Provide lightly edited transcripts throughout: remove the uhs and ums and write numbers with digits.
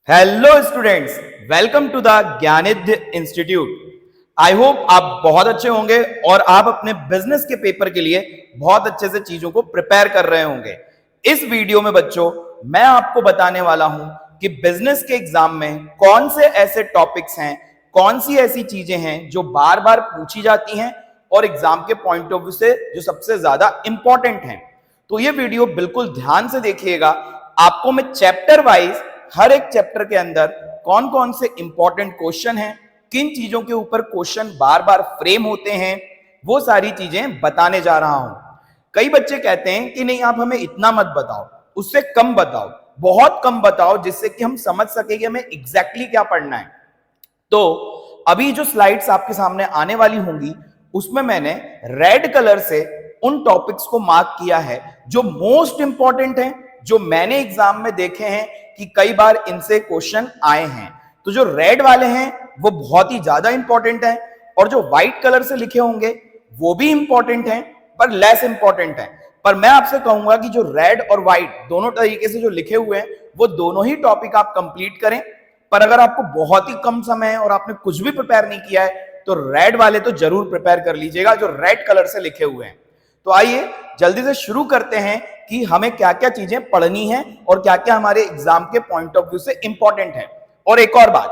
Hello students, welcome to the Gyanidhya institute. I hope आप बहुत अच्छे होंगे और आप अपने बिजनेस के पेपर के लिए बहुत अच्छे से चीजों को प्रिपेयर कर रहे होंगे। इस वीडियो में बच्चों मैं आपको बताने वाला हूं कि बिजनेस के एग्जाम में कौन से ऐसे टॉपिक्स हैं, कौन सी ऐसी चीजें हैं जो बार बार पूछी जाती हैं और एग्जाम के पॉइंट ऑफ व्यू से जो सबसे ज्यादा इंपॉर्टेंट हैं। तो ये वीडियो बिल्कुल ध्यान से देखिएगा। आपको मैं चैप्टर वाइज हर एक चैप्टर के अंदर कौन कौन से इंपॉर्टेंट क्वेश्चन हैं, किन चीजों के ऊपर क्वेश्चन बार बार फ्रेम होते हैं, वो सारी चीजें बताने जा रहा हूं। कई बच्चे कहते हैं कि नहीं आप हमें इतना मत बताओ, उससे कम बताओ, बहुत कम बताओ, जिससे कि हम समझ सके कि हमें एग्जैक्टली क्या पढ़ना है। तो अभी जो स्लाइड्स आपके सामने आने वाली होंगी उसमें मैंने रेड कलर से उन टॉपिक्स को मार्क किया है जो मोस्ट इंपॉर्टेंट हैं, जो मैंने एग्जाम में देखे हैं कि कई बार इनसे क्वेश्चन आए हैं। तो जो रेड वाले हैं वो बहुत ही ज्यादा इंपॉर्टेंट है और जो व्हाइट कलर से लिखे होंगे वो भी इंपॉर्टेंट हैं पर लेस इंपॉर्टेंट है। पर मैं आपसे कहूंगा कि जो रेड और व्हाइट दोनों तरीके से जो लिखे हुए हैं वो दोनों ही टॉपिक आप कंप्लीट करें। पर अगर आपको बहुत ही कम समय है और आपने कुछ भी प्रिपेयर नहीं किया है तो रेड वाले तो जरूर प्रिपेयर कर लीजिएगा जो रेड कलर से लिखे हुए हैं। तो आइए जल्दी से शुरू करते हैं कि हमें क्या क्या चीजें पढ़नी है और क्या क्या हमारे एग्जाम के पॉइंट ऑफ व्यू से इंपॉर्टेंट है। और एक और बात,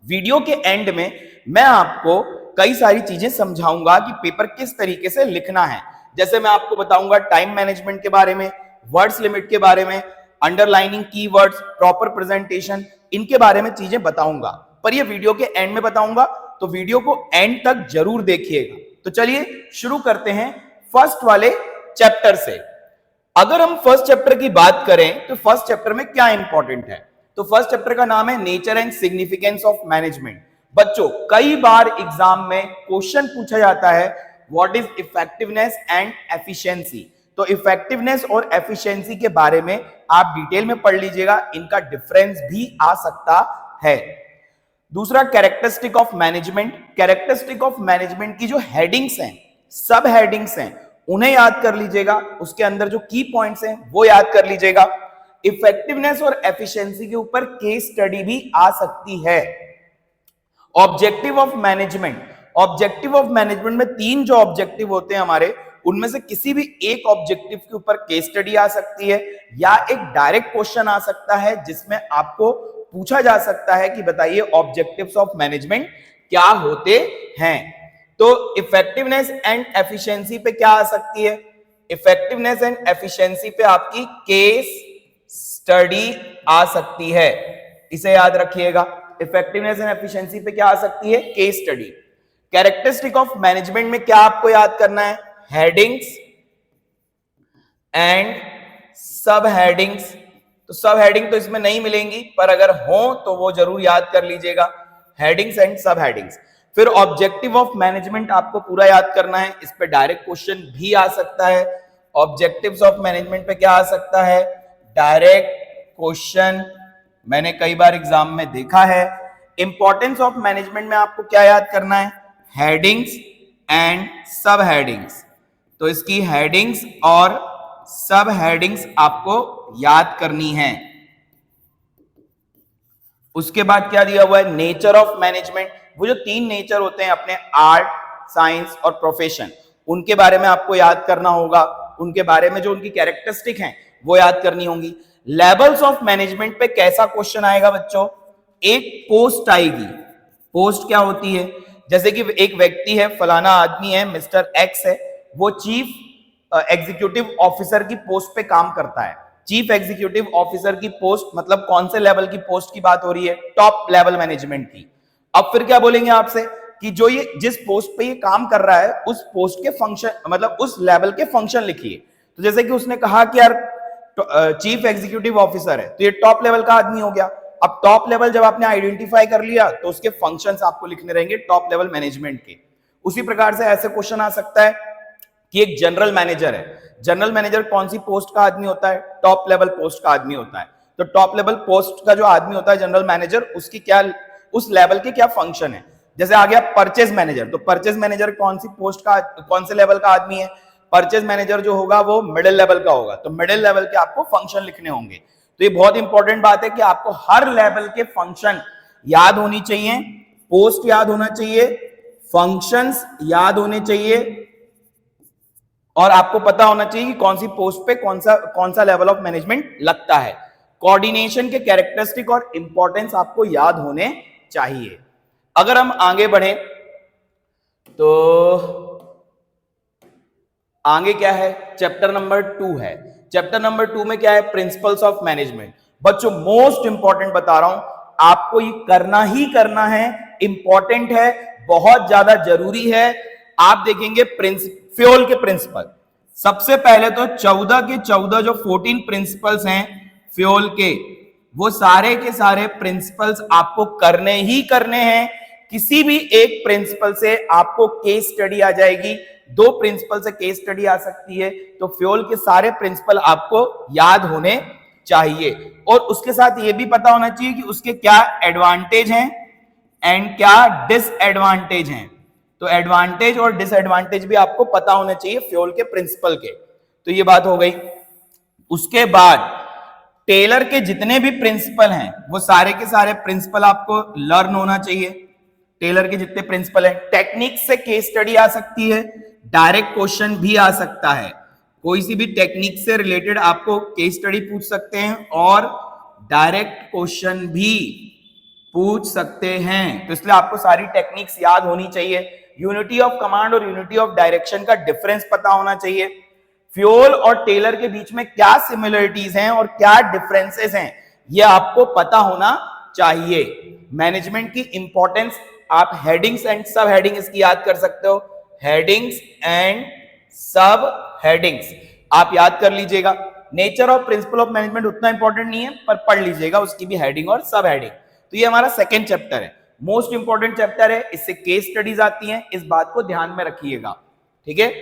वीडियो के एंड में मैं आपको कई सारी चीजें समझाऊंगा कि पेपर किस तरीके से लिखना है। जैसे मैं आपको बताऊंगा टाइम मैनेजमेंट के बारे में, वर्ड्स लिमिट के बारे में, अंडरलाइनिंग कीवर्ड्स, प्रॉपर प्रेजेंटेशन, इनके बारे में चीजें बताऊंगा। पर ये वीडियो के एंड में बताऊंगा, तो वीडियो को एंड तक जरूर देखिएगा। तो चलिए शुरू करते हैं फर्स्ट वाले चैप्टर से। अगर हम फर्स्ट चैप्टर की बात करें तो फर्स्ट चैप्टर में क्या इंपॉर्टेंट है, तो फर्स्ट चैप्टर का नाम है nature and significance of management. बच्चों कई बार एग्जाम में क्वेश्चन पूछा जाता है what is effectiveness and efficiency. तो इफेक्टिवनेस और एफिशिएंसी के बारे में आप डिटेल में पढ़ लीजिएगा, इनका डिफरेंस भी आ सकता है। दूसरा characteristic of management. Characteristic of management की जो हेडिंग्स हैं, सब हेडिंग्स हैं, उन्हें याद कर लीजिएगा, उसके अंदर जो की पॉइंट्स हैं वो याद कर लीजिएगा। इफेक्टिवनेस और एफिशिएंसी के ऊपर केस स्टडी भी आ सकती है। Objective of management. Objective of management में तीन जो ऑब्जेक्टिव होते हैं हमारे, उनमें से किसी भी एक ऑब्जेक्टिव के ऊपर केस स्टडी आ सकती है या एक डायरेक्ट क्वेश्चन आ सकता है जिसमें आपको पूछा जा सकता है कि बताइए ऑब्जेक्टिव्स ऑफ मैनेजमेंट क्या होते हैं। तो इफेक्टिवनेस एंड एफिशिएंसी पे क्या आ सकती है, इफेक्टिवनेस एंड एफिशिएंसी पे आपकी केस स्टडी आ सकती है, इसे याद रखिएगा। इफेक्टिवनेस एंड एफिशिएंसी पे क्या आ सकती है, case study. Characteristic of management में क्या आपको याद करना है, हेडिंग्स एंड सब हेडिंग्स। तो सब हेडिंग तो इसमें नहीं मिलेंगी, पर अगर हो तो वो जरूर याद कर लीजिएगा, हेडिंग्स एंड सब हेडिंग्स। फिर ऑब्जेक्टिव ऑफ मैनेजमेंट आपको पूरा याद करना है, इस पे डायरेक्ट क्वेश्चन भी आ सकता है। ऑब्जेक्टिव्स ऑफ मैनेजमेंट पे क्या आ सकता है, डायरेक्ट क्वेश्चन, मैंने कई बार एग्जाम में देखा है। इंपॉर्टेंस ऑफ मैनेजमेंट में आपको क्या याद करना है, हेडिंग्स एंड सब हेडिंग्स। तो इसकी हेडिंग्स और सब हेडिंग्स आपको याद करनी है। उसके बाद क्या दिया हुआ है, नेचर ऑफ मैनेजमेंट। वो जो तीन नेचर होते हैं अपने, आर्ट, साइंस और प्रोफेशन, उनके बारे में आपको याद करना होगा। उनके बारे में जो उनकी कैरेक्टरिस्टिक हैं वो याद करनी होंगी। लेवल्स ऑफ मैनेजमेंट पे कैसा क्वेश्चन आएगा बच्चों, एक पोस्ट आएगी। पोस्ट क्या होती है, जैसे कि एक व्यक्ति है, फलाना आदमी है, मिस्टर एक्स है, वो चीफ एग्जीक्यूटिव ऑफिसर की पोस्ट पे काम करता है। चीफ एग्जीक्यूटिव ऑफिसर की पोस्ट मतलब कौन से लेवल की पोस्ट की बात हो रही है, टॉप लेवल मैनेजमेंट की। अब फिर क्या बोलेंगे आपसे कि जो ये जिस पोस्ट पे ये काम कर रहा है उस पोस्ट के फंक्शन मतलब उस लेवल के फंक्शन लिखिए। तो जैसे कि उसने कहा कि यार चीफ एग्जीक्यूटिव ऑफिसर है, तो ये टॉप लेवल का आदमी हो गया। अब टॉप लेवल जब आपने आइडेंटिफाई कर लिया तो उसके फंक्शंस आपको लिखने रहेंगे टॉप लेवल मैनेजमेंट के। उसी प्रकार से ऐसे क्वेश्चन आ सकता है कि एक जनरल मैनेजर है, जनरल मैनेजर कौन सी पोस्ट का आदमी होता है, टॉप लेवल पोस्ट का आदमी होता है। तो टॉप लेवल पोस्ट का जो आदमी होता है जनरल मैनेजर, उसकी क्या, उस लेवल के क्या फंक्शन है। जैसे आ गया परचेज मैनेजर, तो परचेज मैनेजर कौन सी पोस्ट का, कौन से लेवल का आदमी है, परचेज मैनेजर जो होगा वो मिडिल लेवल का होगा। तो मिडिल लेवल के आपको फंक्शन लिखने होंगे। तो ये बहुत इंपॉर्टेंट बात है कि आपको हर लेवल के फंक्शन याद होनी चाहिए, पोस्ट याद होना चाहिए, फंक्शंस याद होने चाहिए, और आपको पता होना चाहिए कि कौन सी पोस्ट पे कौन सा लेवल ऑफ मैनेजमेंट लगता है। कोऑर्डिनेशन के कैरेक्टरिस्टिक और इंपॉर्टेंस आपको याद होने चाहिए। अगर हम आगे बढ़े तो आगे क्या है, चैप्टर नंबर 2 है। चैप्टर नंबर 2 में क्या है, प्रिंसिपल्स ऑफ मैनेजमेंट। बच्चों मोस्ट इंपॉर्टेंट बता रहा हूं, आपको ये करना ही करना है, इंपॉर्टेंट है, बहुत ज्यादा जरूरी है। आप देखेंगे फ्योल के प्रिंसिपल, सबसे पहले तो 14 के 14 जो 14 प्रिंसिपल्स हैं फ्योल के, वो सारे के सारे प्रिंसिपल्स आपको करने ही करने हैं। किसी भी एक प्रिंसिपल से आपको केस स्टडी आ जाएगी, 2 प्रिंसिपल से केस स्टडी आ सकती है, तो फ्योल के सारे प्रिंसिपल आपको याद होने चाहिए। और उसके साथ ये भी पता होना चाहिए कि उसके क्या एडवांटेज हैं एंड क्या डिसएडवांटेज हैं। तो एडवांटेज और डिसएडवांटेज भी आपको पता होना चाहिए फ्योल के प्रिंसिपल के। तो ये बात हो गई। उसके बाद टेलर के जितने भी प्रिंसिपल हैं वो सारे के सारे प्रिंसिपल आपको लर्न होना चाहिए। टेलर के जितने प्रिंसिपल हैं, टेक्निक से केस स्टडी आ सकती है, डायरेक्ट क्वेश्चन भी आ सकता है, कोई सी भी टेक्निक से रिलेटेड आपको केस स्टडी पूछ सकते हैं और डायरेक्ट क्वेश्चन भी पूछ सकते हैं। तो इसलिए आपको सारी टेक्निक्स याद होनी चाहिए। यूनिटी ऑफ कमांड और यूनिटी ऑफ डायरेक्शन का डिफरेंस पता होना चाहिए। फ्योल और टेलर के बीच में क्या सिमिलरिटीज हैं और क्या डिफरेंसेस हैं, ये आपको पता होना चाहिए। मैनेजमेंट की इंपॉर्टेंस आप हेडिंग्स एंड सब हेडिंग इसकी याद कर सकते हो। हेडिंग्स एंड सब हेडिंग्स आप याद कर लीजिएगा। Nature of principle of management उतना इंपॉर्टेंट नहीं है, पर पढ़ लीजिएगा उसकी भी हेडिंग और सब हेडिंग। तो ये हमारा सेकेंड चैप्टर है, मोस्ट इंपॉर्टेंट चैप्टर है, इससे केस स्टडीज आती हैं, इस बात को ध्यान में रखिएगा। ठीक है,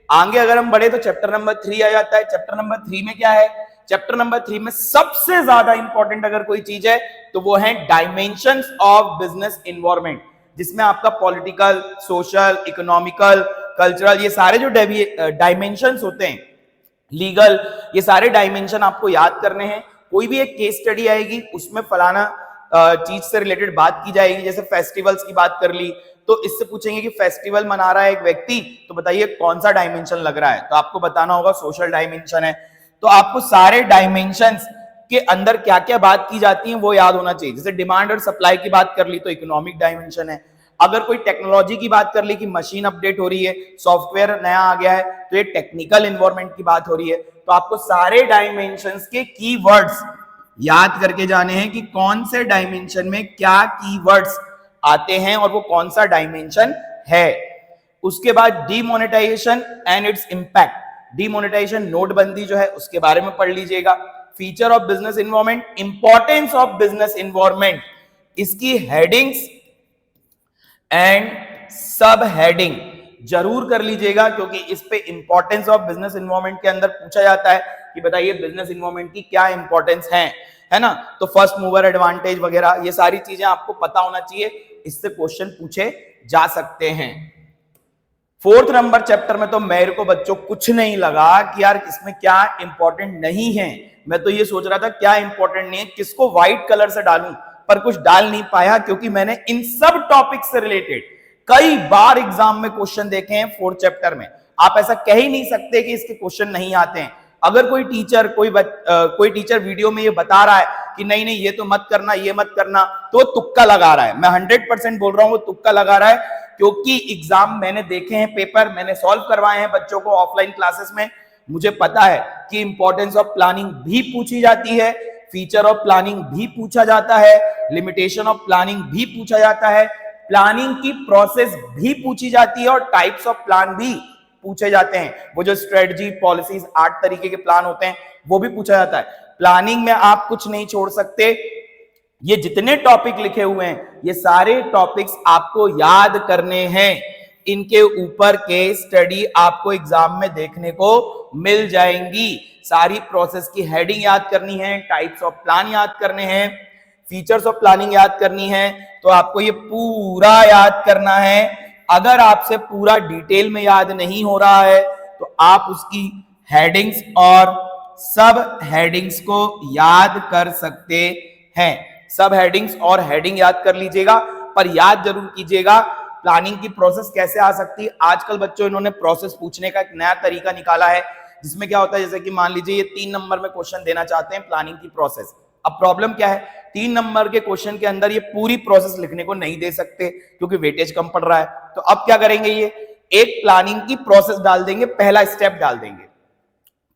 आगे अगर हम बढ़े तो चैप्टर नंबर 3 आ जाता है। चैप्टर नंबर 3 में क्या है, चैप्टर नंबर 3 में सबसे ज्यादा इंपॉर्टेंट अगर कोई चीज है तो वो है डायमेंशंस ऑफ बिजनेस एनवायरनमेंट, जिसमें आपका पॉलिटिकल, सोशल, इकोनॉमिकल, कल्चरल, ये सारे जो डायमेंशंस होते हैं, लीगल, ये सारे डायमेंशन आपको याद करने हैं। कोई भी एक केस स्टडी आएगी उसमें फलाना चीज से रिलेटेड बात की जाएगी। जैसे फेस्टिवल्स की बात कर ली तो इससे पूछेंगे कि फेस्टिवल मना रहा है एक व्यक्ति, तो बताइए कौन सा डायमेंशन लग रहा है, तो आपको बताना होगा सोशल डायमेंशन है। तो आपको सारे डायमेंशंस के अंदर क्या क्या बात की जाती है वो याद होना चाहिए। जैसे डिमांड और सप्लाई की बात कर ली तो इकोनॉमिक डायमेंशन है। अगर कोई टेक्नोलॉजी की बात कर ली कि मशीन अपडेट हो रही है, सॉफ्टवेयर नया आ गया है, तो ये टेक्निकल एनवायरनमेंट की बात हो रही है। तो आपको सारे डायमेंशंस के कीवर्ड्स याद करके जाने हैं कि कौन से डायमेंशन में क्या कीवर्ड्स आते हैं और वो कौन सा डायमेंशन है। उसके बाद demonetization and its impact, demonetization नोटबंदी जो है उसके बारे में पढ़ लीजिएगा। Feature of business environment, importance of business environment, इसकी हेडिंग्स एंड सब हेडिंग जरूर कर लीजिएगा, क्योंकि इस पे इंपॉर्टेंस ऑफ बिजनेस एनवायरनमेंट के अंदर पूछा जाता है कि बताइए बिजनेस एनवायरनमेंट की क्या इंपॉर्टेंस है ना। तो फर्स्ट मूवर एडवांटेज वगैरह ये सारी चीजें आपको पता होना चाहिए, इससे क्वेश्चन पूछे जा सकते हैं। 4th नंबर चैप्टर में तो मेरे को बच्चों कुछ नहीं लगा कि यार इसमें क्या इंपॉर्टेंट नहीं है। मैं तो ये सोच रहा था क्या इंपॉर्टेंट नहीं है, किसको व्हाइट कलर से डालूं, पर कुछ डाल नहीं पाया, क्योंकि मैंने इन सब टॉपिक से रिलेटेड कई बार एग्जाम में क्वेश्चन देखे हैं 4th चैप्टर में। आप ऐसा कह ही नहीं सकते कि इसके क्वेश्चन नहीं आते हैं। अगर कोई टीचर वीडियो में ये बता रहा है कि नहीं नहीं ये तो मत करना, ये मत करना, तो तुक्का लगा रहा है। मैं 100% बोल रहा हूं वो तुक्का लगा रहा है, क्योंकि एग्जाम मैंने देखे हैं, पेपर मैंने सॉल्व करवाए हैं बच्चों को ऑफलाइन क्लासेस में। मुझे पता है कि इंपॉर्टेंस ऑफ प्लानिंग भी पूछी जाती है, फीचर ऑफ प्लानिंग भी पूछा जाता है, लिमिटेशन ऑफ प्लानिंग भी पूछा जाता है, प्लानिंग की प्रोसेस भी पूछी जाती है और टाइप्स ऑफ प्लान भी पूछे जाते हैं। वो जो स्ट्रेटजी, पॉलिसीज, 8 तरीके के प्लान होते हैं वो भी पूछा जाता है। प्लानिंग में आप कुछ नहीं छोड़ सकते। ये जितने टॉपिक लिखे हुए हैं ये सारे टॉपिक्स आपको याद करने हैं। इनके ऊपर केस स्टडी आपको एग्जाम में देखने को मिल जाएंगी। सारी प्रोसेस की हेडिंग याद करनी है, टाइप्स ऑफ प्लान याद करने हैं, फीचर्स ऑफ प्लानिंग याद करनी है। तो आपको ये पूरा याद करना है। अगर आपसे पूरा डिटेल में याद नहीं हो रहा है तो आप उसकी हेडिंग्स और सब हेडिंग्स को याद कर सकते हैं। सब हेडिंग्स और हेडिंग याद कर लीजिएगा, पर याद जरूर कीजिएगा प्लानिंग की प्रोसेस कैसे आ सकती है। आजकल बच्चों इन्होंने प्रोसेस पूछने का एक नया तरीका निकाला है, जिसमें क्या होता है, जैसे कि मान लीजिए ये 3 नंबर में क्वेश्चन देना चाहते हैं प्लानिंग की प्रोसेस। अब प्रॉब्लम क्या है, 3 नंबर के क्वेश्चन के अंदर ये पूरी प्रोसेस लिखने को नहीं दे सकते क्योंकि वेटेज कम पड़ रहा है। तो अब क्या करेंगे, ये एक प्लानिंग की प्रोसेस डाल देंगे, पहला स्टेप डाल देंगे,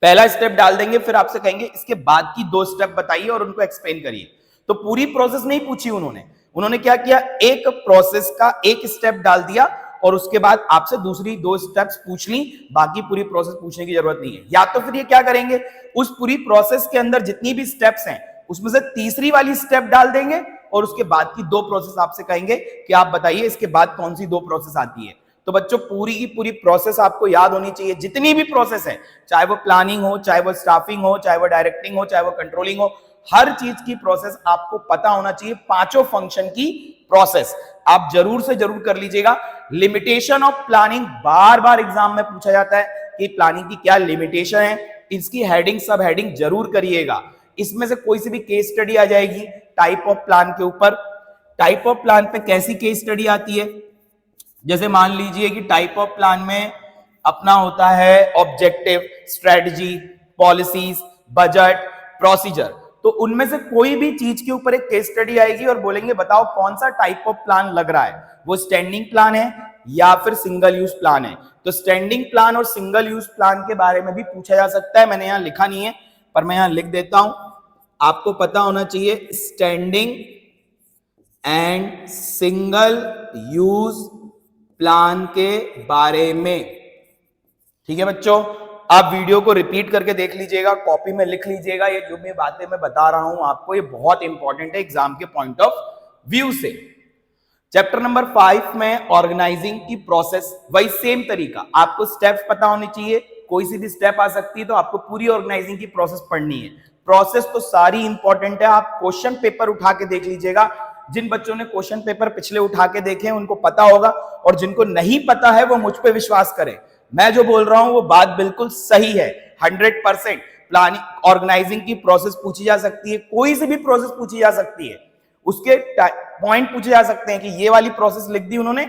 पहला स्टेप डाल देंगे, फिर आपसे कहेंगे इसके बाद की 2 स्टेप बताइए और उनको एक्सप्लेन करिए। तो पूरी प्रोसेस नहीं पूछी उन्होंने क्या किया, एक प्रोसेस का एक स्टेप डाल दिया और उसके बाद आपसे दूसरी 2 स्टेप्स पूछ ली, बाकी पूरी प्रोसेस पूछने की जरूरत नहीं है। या तो फिर ये क्या करेंगे, उस पूरी प्रोसेस के अंदर जितनी भी स्टेप्स हैं उसमें से तीसरी वाली स्टेप डाल देंगे और उसके बाद की 2 प्रोसेस आपसे कहेंगे कि आप बताइए इसके बाद कौन सी 2 प्रोसेस आती है। तो बच्चों पूरी की पूरी प्रोसेस आपको याद होनी चाहिए, जितनी भी प्रोसेस है, चाहे वो प्लानिंग हो, चाहे वो स्टाफिंग हो, चाहे वो डायरेक्टिंग हो, चाहे वो कंट्रोलिंग हो, हर चीज की प्रोसेस आपको पता होना चाहिए। 5 फंक्शन की प्रोसेस आप जरूर से जरूर कर लीजिएगा। Limitation of planning bar bar exam में पूछा जाता है कि प्लानिंग की क्या लिमिटेशन है, इसकी हेडिंग सब हेडिंग जरूर करिएगा। इसमें से कोई सी भी केस स्टडी आ जाएगी टाइप ऑफ प्लान के ऊपर। टाइप ऑफ प्लान पे कैसी केस स्टडी आती है, जैसे मान लीजिए कि टाइप ऑफ प्लान में अपना होता है objective, strategy, policies, budget, procedure. तो उनमें से कोई भी चीज के ऊपर एक केस स्टडी आएगी और बोलेंगे बताओ कौन सा टाइप ऑफ प्लान लग रहा है, वो स्टैंडिंग प्लान है या फिर सिंगल यूज प्लान है। तो स्टैंडिंग प्लान और सिंगल यूज प्लान के बारे में भी पूछा जा सकता है। मैंने यहां लिखा नहीं है पर मैं यहां लिख देता हूं, आपको पता होना चाहिए standing and single use plan के बारे में। ठीक है बच्चों, आप वीडियो को रिपीट करके देख लीजिएगा, कॉपी में लिख लीजिएगा। ये जो भी बातें मैं बता रहा हूं आपको, ये बहुत इंपॉर्टेंट है एग्जाम के पॉइंट ऑफ व्यू से। चैप्टर नंबर 5 में ऑर्गेनाइजिंग की प्रोसेस, वही सेम तरीका, आपको स्टेप्स पता होने चाहिए। कोई सी भी स्टेप आ सकती है तो आपको पूरी ऑर्गेनाइजिंग की प्रोसेस पढ़नी है। प्रोसेस तो सारी इंपॉर्टेंट है, आप क्वेश्चन पेपर उठा के देख लीजिएगा। जिन बच्चों ने क्वेश्चन पेपर पिछले उठा के देखे हैं उनको पता होगा, और जिनको नहीं पता है वो मुझ पे विश्वास करें, मैं जो बोल रहा हूं वो बात बिल्कुल सही है। 100% प्लानिंग ऑर्गेनाइजिंग की प्रोसेस पूछी जा सकती है, कोई सी भी प्रोसेस पूछी जा सकती है, उसके पॉइंट पूछे जा सकते हैं कि ये वाली प्रोसेस लिख दी उन्होंने।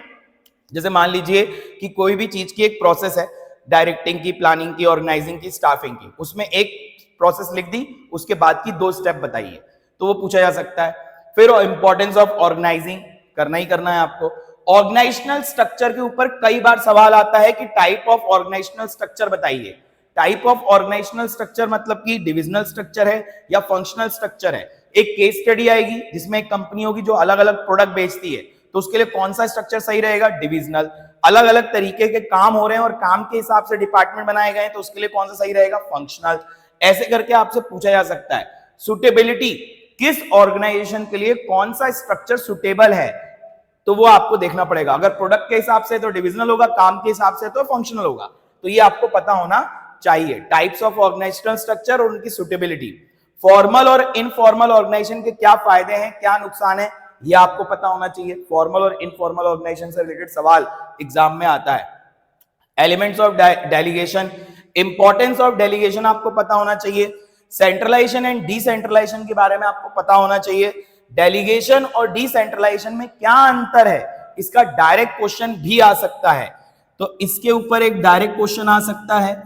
जैसे मान लीजिए कि कोई भी चीज की एक प्रोसेस है, डायरेक्टिंग की, प्लानिंग की, ऑर्गेनाइजिंग की, स्टाफिंग की, उसमें एक प्रोसेस लिख दी, उसके बाद की 2 स्टेप बताइए, तो वो पूछा जा सकता है। फिर इंपॉर्टेंस ऑफ ऑर्गेनाइजिंग करना ही करना है आपको। ऑर्गेनाइजेशनल स्ट्रक्चर के ऊपर कई बार सवाल आता है कि टाइप ऑफ ऑर्गेनाइजेशनल स्ट्रक्चर बताइए। टाइप ऑफ ऑर्गेनाइजेशनल स्ट्रक्चर मतलब कि डिविजनल स्ट्रक्चर है या फंक्शनल स्ट्रक्चर है। एक केस स्टडी आएगी जिसमें एक कंपनी होगी जो अलग अलग प्रोडक्ट बेचती है, तो उसके लिए कौन सा स्ट्रक्चर सही रहेगा, डिविजनल। अलग अलग तरीके के काम हो रहे हैं और काम के हिसाब से डिपार्टमेंट बनाए गए हैं, तो उसके लिए कौन सा सही रहेगा, फंक्शनल। ऐसे करके आपसे पूछा जा सकता है। सुटेबिलिटी, किस ऑर्गेनाइजेशन के लिए कौन सा स्ट्रक्चर सुटेबल है, तो वो आपको देखना पड़ेगा। अगर प्रोडक्ट के हिसाब से तो डिविजनल होगा, काम के हिसाब से तो फंक्शनल होगा। तो ये आपको पता होना चाहिए, टाइप्स ऑफ ऑर्गेनाइजेशनल स्ट्रक्चर और उनकी सुटेबिलिटी। फॉर्मल और इनफॉर्मल ऑर्गेनाइजेशन के क्या फायदे हैं, क्या नुकसान है, ये आपको पता होना चाहिए। फॉर्मल और इनफॉर्मल ऑर्गेनाइजेशन से रिलेटेड सवाल एग्जाम में आता है। Elements of delegation, importance of delegation आपको पता होना चाहिए। सेंट्रलाइजेशन एंड डिसेंट्रलाइजेशन के बारे में आपको पता होना चाहिए। डेलीगेशन और डिसेंट्रलाइजेशन में क्या अंतर है, इसका डायरेक्ट क्वेश्चन भी आ सकता है, तो इसके ऊपर एक डायरेक्ट क्वेश्चन आ सकता है।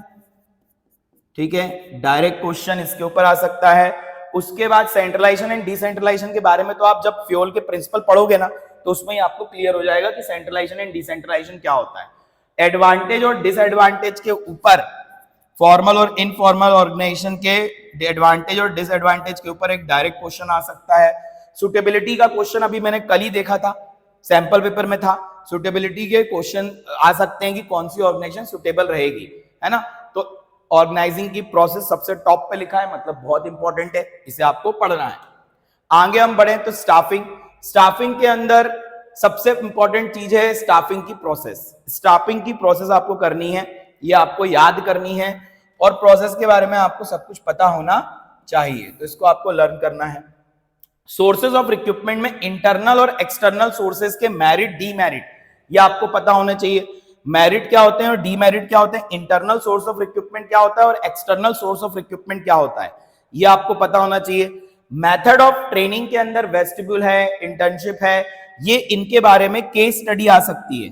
ठीक है, डायरेक्ट क्वेश्चन इसके ऊपर आ सकता है। उसके बाद सेंट्रलाइजेशन एंड डिसेंट्रलाइजेशन के बारे में तो आप जब फ्यूल के प्रिंसिपल पढ़ोगे ना, तो उसमें ही आपको क्लियर हो जाएगा कि सेंट्रलाइजेशन एंड डिसेंट्रलाइजेशन क्या होता है। एडवांटेज और डिसएडवांटेज के ऊपर, फॉर्मल और इनफॉर्मल ऑर्गेनाइजेशन के एडवांटेज और डिसएडवांटेज के ऊपर एक डायरेक्ट क्वेश्चन आ सकता है। सुटेबिलिटी का क्वेश्चन अभी मैंने कल ही देखा था, सैंपल पेपर में था। सुटेबिलिटी के क्वेश्चन आ सकते हैं कि कौन सी ऑर्गेनाइजेशन सुटेबल रहेगी, है ना। तो ऑर्गेनाइजिंग की प्रोसेस सबसे टॉप पे लिखा है, मतलब बहुत इंपॉर्टेंट है, इसे आपको पढ़ना है। आगे हम बढ़े तो स्टाफिंग। स्टाफिंग के अंदर सबसे इंपॉर्टेंट चीज है स्टाफिंग की प्रोसेस। स्टाफिंग की प्रोसेस आपको करनी है, ये आपको याद करनी है, और प्रोसेस के बारे में आपको सब कुछ पता होना चाहिए, तो इसको आपको लर्न करना है। सोर्सेज ऑफ रिक्रूटमेंट में इंटरनल और एक्सटर्नल सोर्सेज के मेरिट, डीमेरिट, ये आपको पता होना चाहिए। मेरिट क्या होते हैं और डीमेरिट क्या होते हैं, इंटरनल सोर्स ऑफ रिक्रूटमेंट क्या होता है और एक्सटर्नल सोर्स ऑफ रिक्रूटमेंट क्या होता है, ये आपको पता होना चाहिए। मेथड ऑफ ट्रेनिंग के अंदर वेस्टिब्यूल है, इंटर्नशिप है, ये इनके बारे में केस स्टडी आ सकती है।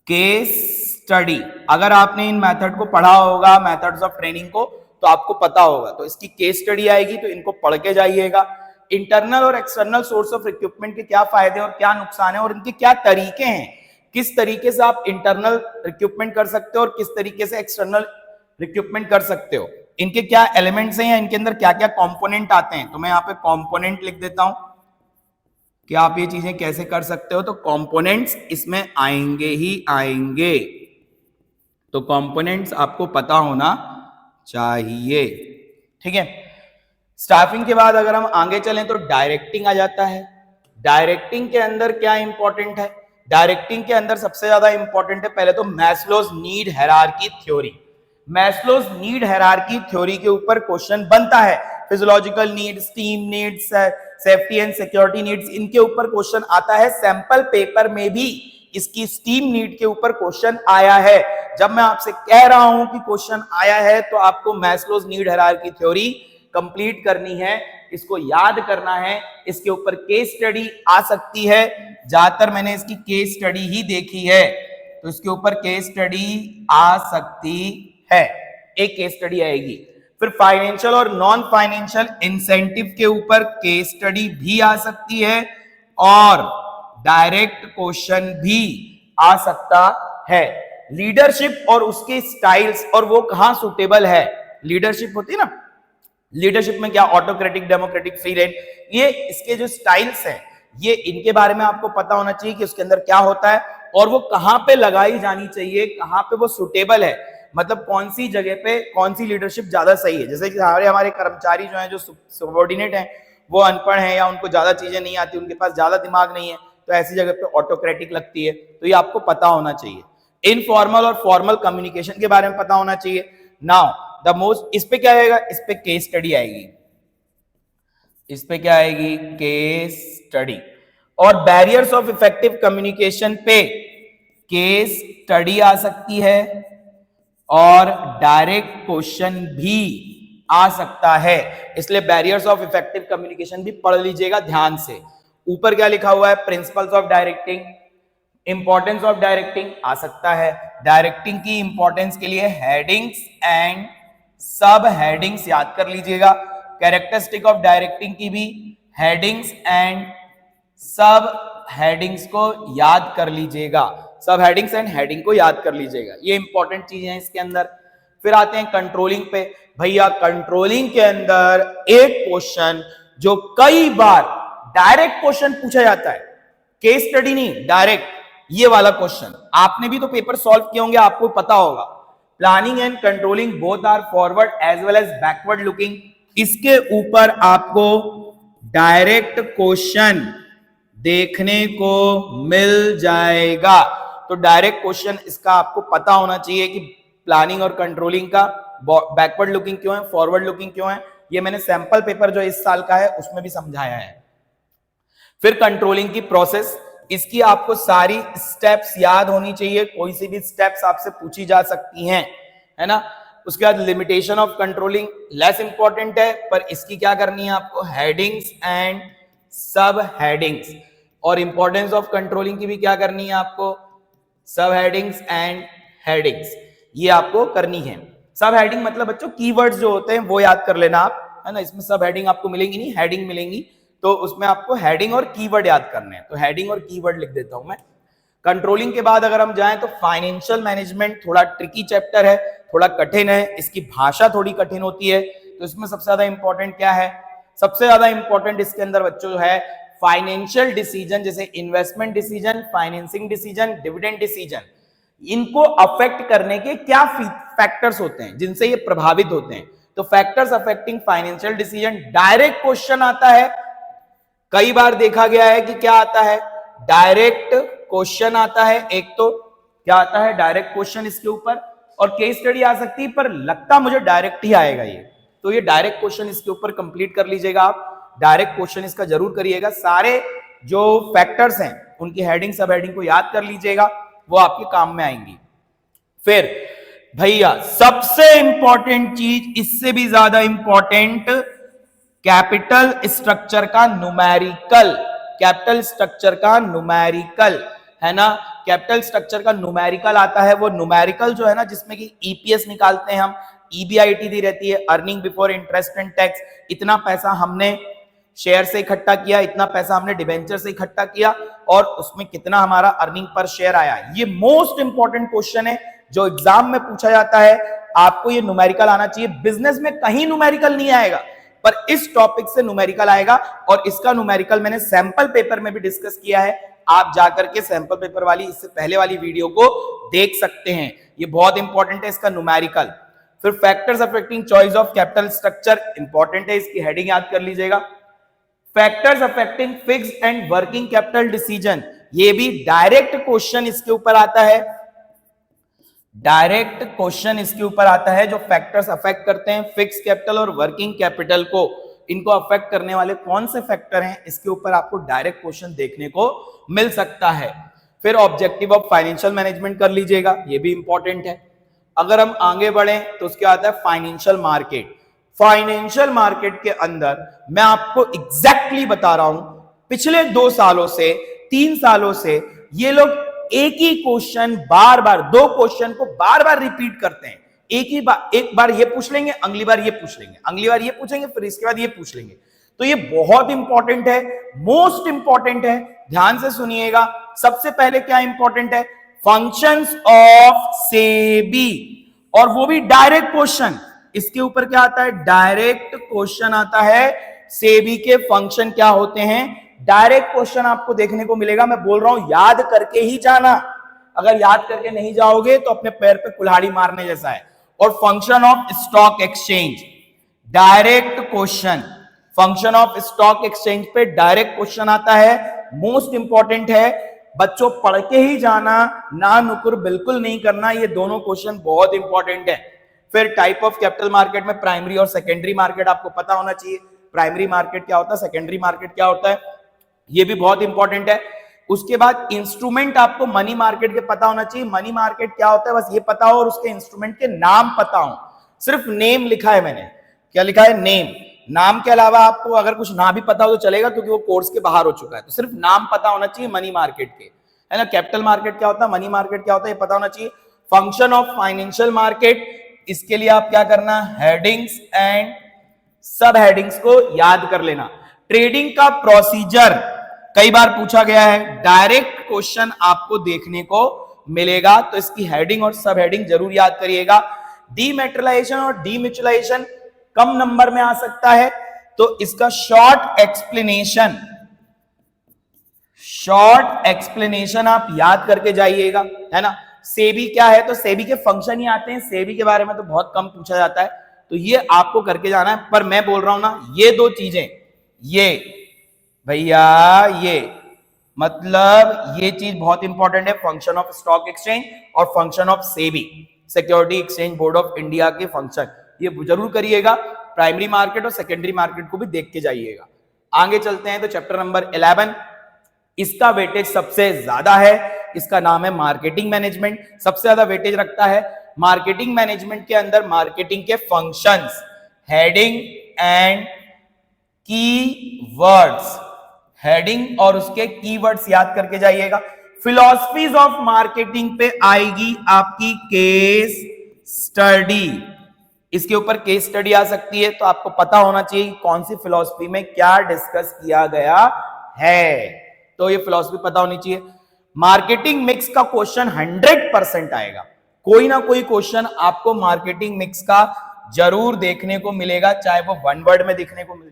केस स्टडी, अगर आपने इन मेथड को पढ़ा होगा, मेथड्स ऑफ ट्रेनिंग को, तो आपको पता होगा, तो इसकी केस स्टडी आएगी, तो इनको पढ़ के जाइएगा। इंटरनल और एक्सटर्नल सोर्स ऑफ रिक्रूटमेंट के क्या फायदे और क्या नुकसान है और इनके क्या तरीके हैं, किस तरीके से आप इंटरनल रिक्रूटमेंट कर सकते हो और किस तरीके से एक्सटर्नल रिक्रूटमेंट कर सकते हो, इनके क्या एलिमेंट्स हैं या इनके अंदर क्या क्या कंपोनेंट आते हैं। तो मैं यहाँ पे कंपोनेंट लिख देता हूं कि आप ये चीजें कैसे कर सकते हो, तो कंपोनेंट्स इसमें आएंगे ही आएंगे, तो कंपोनेंट्स आपको पता होना चाहिए, ठीक है। स्टाफिंग के बाद अगर हम आगे चलें तो डायरेक्टिंग आ जाता है। डायरेक्टिंग के अंदर क्या इंपॉर्टेंट है, डायरेक्टिंग के अंदर सबसे ज्यादा इंपॉर्टेंट है पहले तो Maslow's need hierarchy theory. Maslow's need hierarchy theory के ऊपर क्वेश्चन बनता है। Physiological needs, team needs, safety and security needs, इनके ऊपर क्वेश्चन आता है। सैंपल पेपर में भी इसकी स्टीम नीड के ऊपर क्वेश्चन आया है। जब मैं आपसे कह रहा हूं कि क्वेश्चन आया है तो आपको Maslow's need hierarchy theory complete करनी है, इसको याद करना है। इसके ऊपर केस स्टडी आ सकती है, ज्यादातर मैंने इसकी केस स्टडी ही देखी है, तो इसके ऊपर केस स्टडी आ सकती है, एक केस स्टडी आएगी। फिर फाइनेंशियल और नॉन फाइनेंशियल इंसेंटिव के ऊपर केस स्टडी भी आ सकती है और डायरेक्ट क्वेश्चन भी आ सकता है। लीडरशिप और उसके स्टाइल्स और वो कहां सुटेबल है, लीडरशिप होती है ना, लीडरशिप में क्या ऑटोक्रेटिक, डेमोक्रेटिक, फ्री रेंज, ये इसके जो स्टाइल्स हैं ये इनके बारे में आपको पता होना चाहिए कि उसके अंदर क्या होता है और वो कहां पे लगाई जानी चाहिए, कहां पे वो सुटेबल है, मतलब कौन सी जगह पे कौन सी लीडरशिप ज्यादा सही है। जैसे कि हमारे कर्मचारी जो हैं, जो सबऑर्डिनेट हैं, वो अनपढ़ हैं या उनको ज्यादा चीजें नहीं आती, उनके पास ज्यादा दिमाग नहीं है, तो ऐसी जगह पे ऑटोक्रेटिक लगती है, तो ये आपको पता होना चाहिए। इनफॉर्मल और फॉर्मल कम्युनिकेशन के बारे में पता होना चाहिए। नाउ द मोस्ट, इस पे क्या आएगा, इस पे केस स्टडी आएगी, इस पे क्या आएगी, केस स्टडी। और बैरियर्स ऑफ इफेक्टिव कम्युनिकेशन पे केस स्टडी आ सकती है और डायरेक्ट क्वेश्चन भी आ सकता है, इसलिए बैरियर्स ऑफ इफेक्टिव कम्युनिकेशन भी पढ़ लीजिएगा ध्यान से। ऊपर क्या लिखा हुआ है, principles of directing, importance of directing आ सकता है। डायरेक्टिंग की इंपॉर्टेंस के लिए हेडिंग्स एंड सब हेडिंग्स याद कर लीजिएगा। कैरेक्टरिस्टिक ऑफ डायरेक्टिंग की भी हेडिंग्स एंड सब हेडिंग्स को याद कर लीजिएगा, सब हेडिंग्स एंड हेडिंग को याद कर लीजिएगा, ये इंपॉर्टेंट चीजें हैं इसके अंदर। फिर आते हैं कंट्रोलिंग पे। भैया कंट्रोलिंग के अंदर एक क्वेश्चन जो कई बार डायरेक्ट क्वेश्चन पूछा जाता है, केस स्टडी नहीं, डायरेक्ट, ये वाला क्वेश्चन आपने भी तो पेपर सॉल्व किए होंगे, आपको पता होगा। Planning and controlling both are forward as well as backward looking, इसके ऊपर आपको डायरेक्ट क्वेश्चन देखने को मिल जाएगा। तो डायरेक्ट क्वेश्चन इसका आपको पता होना चाहिए कि प्लानिंग और कंट्रोलिंग का बैकवर्ड लुकिंग क्यों है, फॉरवर्ड लुकिंग क्यों है, ये मैंने सैंपल पेपर जो इस साल का है उसमें भी समझाया है। फिर कंट्रोलिंग की प्रोसेस, इसकी आपको सारी स्टेप्स याद होनी चाहिए, कोई सी भी स्टेप्स आपसे पूछी जा सकती हैं, है ना। उसके बाद limitation of controlling less important है, पर इसकी क्या करनी है आपको, हेडिंग्स एंड सब हेडिंग्स। और इंपॉर्टेंस ऑफ कंट्रोलिंग की भी क्या करनी है आपको, सब हेडिंग्स एंड हेडिंग्स, ये आपको करनी है। सब हेडिंग मतलब बच्चों कीवर्ड्स जो होते हैं वो याद कर लेना आप, है ना। इसमें सब हेडिंग आपको मिलेंगी नहीं, हेडिंग मिलेंगी, तो उसमें आपको हेडिंग और कीवर्ड याद करने हैं, तो हेडिंग और कीवर्ड लिख देता हूं मैं। कंट्रोलिंग के बाद अगर हम जाएं तो फाइनेंशियल मैनेजमेंट थोड़ा ट्रिकी चैप्टर है, थोड़ा कठिन है, इसकी भाषा थोड़ी कठिन होती है, तो इसमें सबसे ज्यादा इंपॉर्टेंट क्या है, सबसे ज्यादा इंपॉर्टेंट इसके अंदर बच्चों जो है फाइनेंशियल डिसीजन, जैसे investment decision, financing decision, dividend decision, इनको अफेक्ट करने के क्या फैक्टर्स होते हैं जिनसे ये प्रभावित होते हैं। तो factors affecting financial decision, direct question आता है, कई बार देखा गया है कि क्या आता है, डायरेक्ट क्वेश्चन आता है। एक तो क्या आता है, डायरेक्ट क्वेश्चन इसके ऊपर, और केस स्टडी आ सकती है, पर लगता मुझे डायरेक्ट ही आएगा ये, तो ये डायरेक्ट क्वेश्चन इसके ऊपर कंप्लीट कर लीजिएगा आप, डायरेक्ट क्वेश्चन इसका जरूर करिएगा। सारे जो फैक्टर्स हैं उनकी हेडिंग सब हेडिंग को याद कर लीजिएगा, वो आपके काम में आएंगी। फिर भैया सबसे इंपॉर्टेंट चीज, इससे भी ज्यादा इंपॉर्टेंट, कैपिटल स्ट्रक्चर का न्यूमेरिकल, कैपिटल स्ट्रक्चर का न्यूमेरिकल, है ना। कैपिटल स्ट्रक्चर का न्यूमेरिकल आता है, वो न्यूमेरिकल जो है ना, जिसमें कि ईपीएस निकालते हैं हम, ईबीआईटी दी रहती है, earning before interest and tax, इतना पैसा हमने शेयर से इकट्ठा किया, इतना पैसा हमने डिबेंचर से इकट्ठा किया, और उसमें कितना हमारा अर्निंग पर शेयर आया। ये मोस्ट इंपॉर्टेंट क्वेश्चन है जो एग्जाम में पूछा जाता है। आपको ये न्यूमेरिकल आना चाहिए। बिजनेस में कहीं न्यूमेरिकल नहीं आएगा, पर इस टॉपिक से न्यूमेरिकल आएगा, और इसका न्यूमेरिकल मैंने सैंपल पेपर में भी डिस्कस किया है। आप जाकर के सैंपल पेपर वाली, इससे पहले वाली वीडियो को देख सकते हैं। ये बहुत इंपॉर्टेंट है इसका न्यूमेरिकल। फिर factors affecting choice of capital structure, important है, इसकी हेडिंग याद कर लीजिएगा। Factors affecting fixed and working capital decision, ये भी डायरेक्ट क्वेश्चन इसके ऊपर आता है, डायरेक्ट क्वेश्चन इसके ऊपर आता है। जो फैक्टर्स अफेक्ट करते हैं फिक्स कैपिटल और वर्किंग कैपिटल को, इनको अफेक्ट करने वाले कौन से फैक्टर हैं, इसके ऊपर आपको डायरेक्ट क्वेश्चन देखने को मिल सकता है। फिर ऑब्जेक्टिव ऑफ फाइनेंशियल मैनेजमेंट कर लीजिएगा, ये भी इंपॉर्टेंट है। अगर हम आगे बढ़े तो उसके आता है फाइनेंशियल मार्केट। फाइनेंशियल मार्केट के अंदर मैं आपको एग्जैक्टली बता रहा हूं, पिछले 2 सालों से 3 सालों से ये लोग एक ही क्वेश्चन बार बार, 2 क्वेश्चन को बार बार रिपीट करते हैं। एक बार ये पूछ लेंगे, अगली बार ये पूछ लेंगे, अगली बार ये पूछेंगे, फिर इसके बाद ये पूछ लेंगे। तो ये बहुत इंपॉर्टेंट है, मोस्ट इंपॉर्टेंट है, ध्यान से सुनिएगा। सबसे पहले क्या इंपॉर्टेंट है, फंक्शंस ऑफ सेबी, और वो भी डायरेक्ट क्वेश्चन। इसके ऊपर क्या आता है, डायरेक्ट क्वेश्चन आता है। सेबी के फंक्शन क्या होते हैं, डायरेक्ट क्वेश्चन आपको देखने को मिलेगा। मैं बोल रहा हूं याद करके ही जाना, अगर याद करके नहीं जाओगे तो अपने पैर पे कुल्हाड़ी मारने जैसा है। और function of stock exchange, direct question, function of stock exchange पे डायरेक्ट क्वेश्चन आता है, मोस्ट इंपॉर्टेंट है। बच्चों पढ़ के ही जाना, ना नुकुर बिल्कुल नहीं करना, ये दोनों क्वेश्चन बहुत इंपॉर्टेंट है। फिर टाइप ऑफ कैपिटल मार्केट में प्राइमरी और सेकेंडरी मार्केट आपको पता होना चाहिए। प्राइमरी मार्केट क्या होता है, सेकेंडरी मार्केट क्या होता है, ये भी बहुत इंपॉर्टेंट है। उसके बाद इंस्ट्रूमेंट आपको मनी मार्केट के पता होना चाहिए। मनी मार्केट क्या होता है बस ये पता हो, और उसके इंस्ट्रूमेंट के नाम पता हो। सिर्फ नेम लिखा है मैंने, क्या लिखा है, नेम। नाम के अलावा आपको अगर कुछ ना भी पता हो तो चलेगा, क्योंकि वो कोर्स के बाहर हो चुका है। तो सिर्फ नाम पता होना चाहिए मनी मार्केट के, है ना। कैपिटल मार्केट क्या होता है, मनी मार्केट क्या होता है, ये पता होना चाहिए। फंक्शन ऑफ फाइनेंशियल मार्केट, इसके लिए आप क्या करना, हेडिंग्स एंड सब हेडिंग्स को याद कर लेना। ट्रेडिंग का प्रोसीजर कई बार पूछा गया है, डायरेक्ट क्वेश्चन आपको देखने को मिलेगा, तो इसकी हेडिंग और सब हेडिंग जरूर याद करिएगा। डीमैटेरियलाइजेशन और डीम्यूचुअलाइजेशन कम नंबर में आ सकता है, तो इसका शॉर्ट एक्सप्लेनेशन आप याद करके जाइएगा, है ना। सेबी क्या है, तो सेबी के फंक्शन ही आते हैं। सेबी के बारे में तो बहुत कम पूछा जाता है, तो ये आपको करके जाना है। पर मैं बोल रहा हूं ना, ये 2 चीजें, ये भैया, ये मतलब ये चीज बहुत इंपॉर्टेंट है, फंक्शन ऑफ स्टॉक एक्सचेंज और function of SEBI, security exchange board of India के फंक्शन, ये जरूर करिएगा। प्राइमरी मार्केट और सेकेंडरी मार्केट को भी देख के जाइएगा। आगे चलते हैं तो चैप्टर नंबर 11, इसका वेटेज सबसे ज्यादा है, इसका नाम है मार्केटिंग मैनेजमेंट। सबसे ज्यादा वेटेज रखता है मार्केटिंग मैनेजमेंट के अंदर मार्केटिंग के functions, heading and keywords, heading और उसके कीवर्ड्स याद करके जाइएगा। फिलॉसफीज ऑफ मार्केटिंग पे आएगी आपकी केस स्टडी, इसके ऊपर केस स्टडी आ सकती है, तो आपको पता होना चाहिए कौन सी फिलॉसफी में क्या डिस्कस किया गया है, तो ये फिलॉसफी पता होनी चाहिए। मार्केटिंग मिक्स का क्वेश्चन 100% आएगा, कोई ना कोई क्वेश्चन आपको मार्केटिंग मिक्स का जरूर देखने को मिलेगा, चाहे वो 1 वर्ड में देखने को मिले,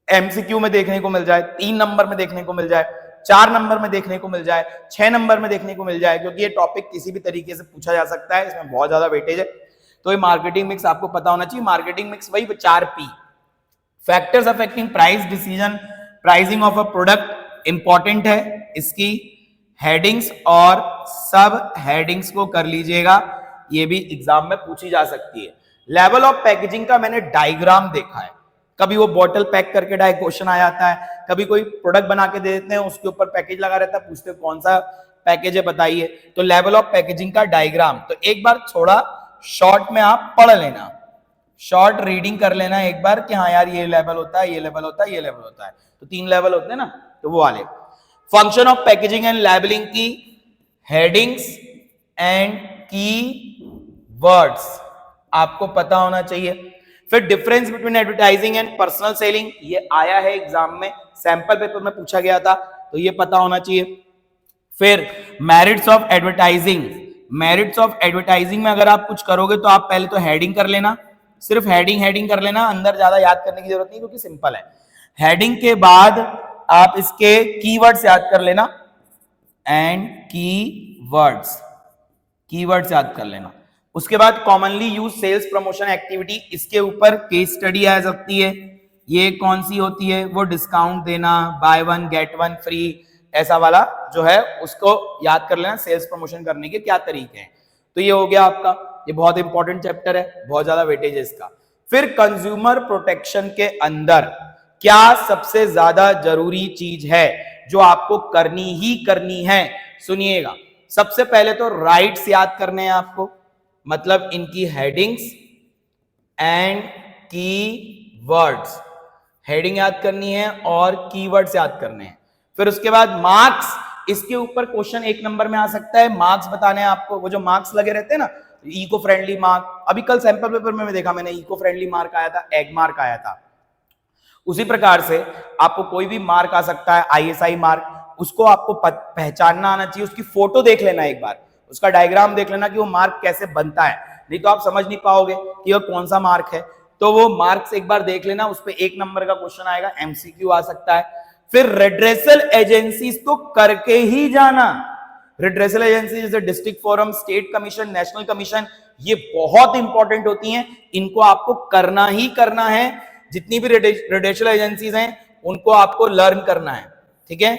एमसीक्यू में देखने को मिल जाए, 3 नंबर में देखने को मिल जाए, 4 नंबर में देखने को मिल जाए, 6 नंबर में देखने को मिल जाए, क्योंकि ये टॉपिक किसी भी तरीके से पूछा जा सकता है, इसमें बहुत ज्यादा वेटेज है। तो ये मार्केटिंग मिक्स आपको पता होना चाहिए। मार्केटिंग मिक्स वही 4P, factors affecting price decision, pricing of a product important है, इसकी हेडिंग्स और सब हेडिंग्स को कर लीजिएगा, ये भी एग्जाम में पूछी जा सकती है। लेवल ऑफ पैकेजिंग का मैंने डायग्राम देखा है, कभी वो बॉटल पैक करके क्वेश्चन आ जाता है, कभी कोई प्रोडक्ट बना के दे देते हैं, उसके ऊपर पैकेज लगा रहता है, पूछते कौन सा पैकेज है बताइए, तो लेवल ऑफ पैकेजिंग का डायग्राम। तो एक बार थोड़ा शॉर्ट में आप पढ़ लेना, शॉर्ट रीडिंग कर लेना एक बार कि हाँ यार ये लेवल होता है, ये लेवल होता है, ये लेवल होता है। तो 3 लेवल होते हैं ना, तो वो वाले। Function of packaging and labelling की हेडिंग्स एंड की वर्ड्स आपको पता होना चाहिए। फिर difference between advertising and personal selling, ये आया है एग्जाम में, सैंपल पेपर में पूछा गया था, तो ये पता होना चाहिए। फिर merits of advertising, merits of advertising में अगर आप कुछ करोगे तो आप पहले तो हेडिंग कर लेना, सिर्फ हेडिंग कर लेना, अंदर ज्यादा याद करने की जरूरत नहीं क्योंकि सिंपल है। हेडिंग के बाद आप इसके कीवर्ड्स याद कर लेना एंड कीवर्ड्स याद कर लेना। उसके बाद commonly use sales promotion activity, इसके ऊपर केस स्टडी आ सकती है। ये कौन सी होती है, वो डिस्काउंट देना, बाय 1 गेट 1 फ्री, ऐसा वाला जो है उसको याद कर लेना, सेल्स प्रमोशन करने के क्या तरीके हैं। तो ये हो गया आपका, ये बहुत इंपॉर्टेंट चैप्टर है, बहुत ज्यादा वेटेज है इसका। फिर कंज्यूमर प्रोटेक्शन के अंदर क्या सबसे ज्यादा जरूरी चीज है जो आपको करनी ही करनी है, सुनिएगा। सबसे पहले तो राइट्स याद करने हैं आपको, मतलब इनकी हेडिंग्स एंड कीवर्ड्स, हेडिंग याद करनी है और कीवर्ड्स याद करने हैं। फिर उसके बाद मार्क्स, इसके ऊपर क्वेश्चन 1 नंबर में आ सकता है, मार्क्स बताने हैं आपको। वो जो मार्क्स लगे रहते हैं ना, इको फ्रेंडली मार्क, अभी कल सैंपल पेपर में देखा मैंने, इको फ्रेंडली मार्क आया था, एग मार्क आया था। उसी प्रकार से आपको कोई भी मार्क आ सकता है, आईएसआई मार्क, उसको आपको पहचानना आना चाहिए, उसकी फोटो देख लेना एक बार, उसका डायग्राम देख लेना कि वो मार्क कैसे बनता है, नहीं तो आप समझ नहीं पाओगे कि वो कौन सा मार्क है। तो वो मार्क्स एक बार देख लेना, उस पर 1 नंबर का क्वेश्चन आएगा, एमसीक्यू आ सकता है। फिर रेड्रेसल एजेंसीज तो करके ही जाना, रेड्रेसल एजेंसी जैसे district forum, state commission, national commission, ये बहुत इंपॉर्टेंट होती हैं, इनको आपको करना ही करना है। जितनी भी रेड्रेसल एजेंसीज हैं उनको आपको लर्न करना है, ठीक है।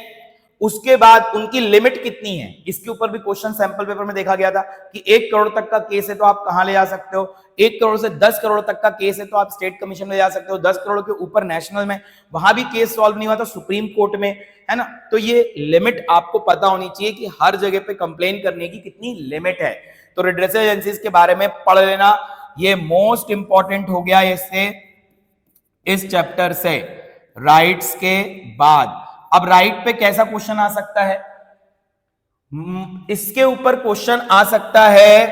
उसके बाद उनकी लिमिट कितनी है, इसके ऊपर भी क्वेश्चन सैंपल पेपर में देखा गया था कि 1 करोड़ तक का केस है तो आप कहां ले जा सकते हो, 1 करोड़ से 10 करोड़ तक का केस है तो आप स्टेट कमीशन में जा सकते हो, 10 करोड़ के ऊपर नेशनल में, वहां भी केस सॉल्व नहीं हुआ तो सुप्रीम कोर्ट में, है ना। तो ये लिमिट आपको पता होनी चाहिए कि हर जगह पे कंप्लेन करने की कितनी लिमिट है। तो रिड्रेसल एजेंसीज के बारे में पढ़ लेना, ये मोस्ट इंपॉर्टेंट हो गया इससे, इस चैप्टर से। राइट्स के बाद अब राइट पे कैसा क्वेश्चन आ सकता है, इसके ऊपर क्वेश्चन आ सकता है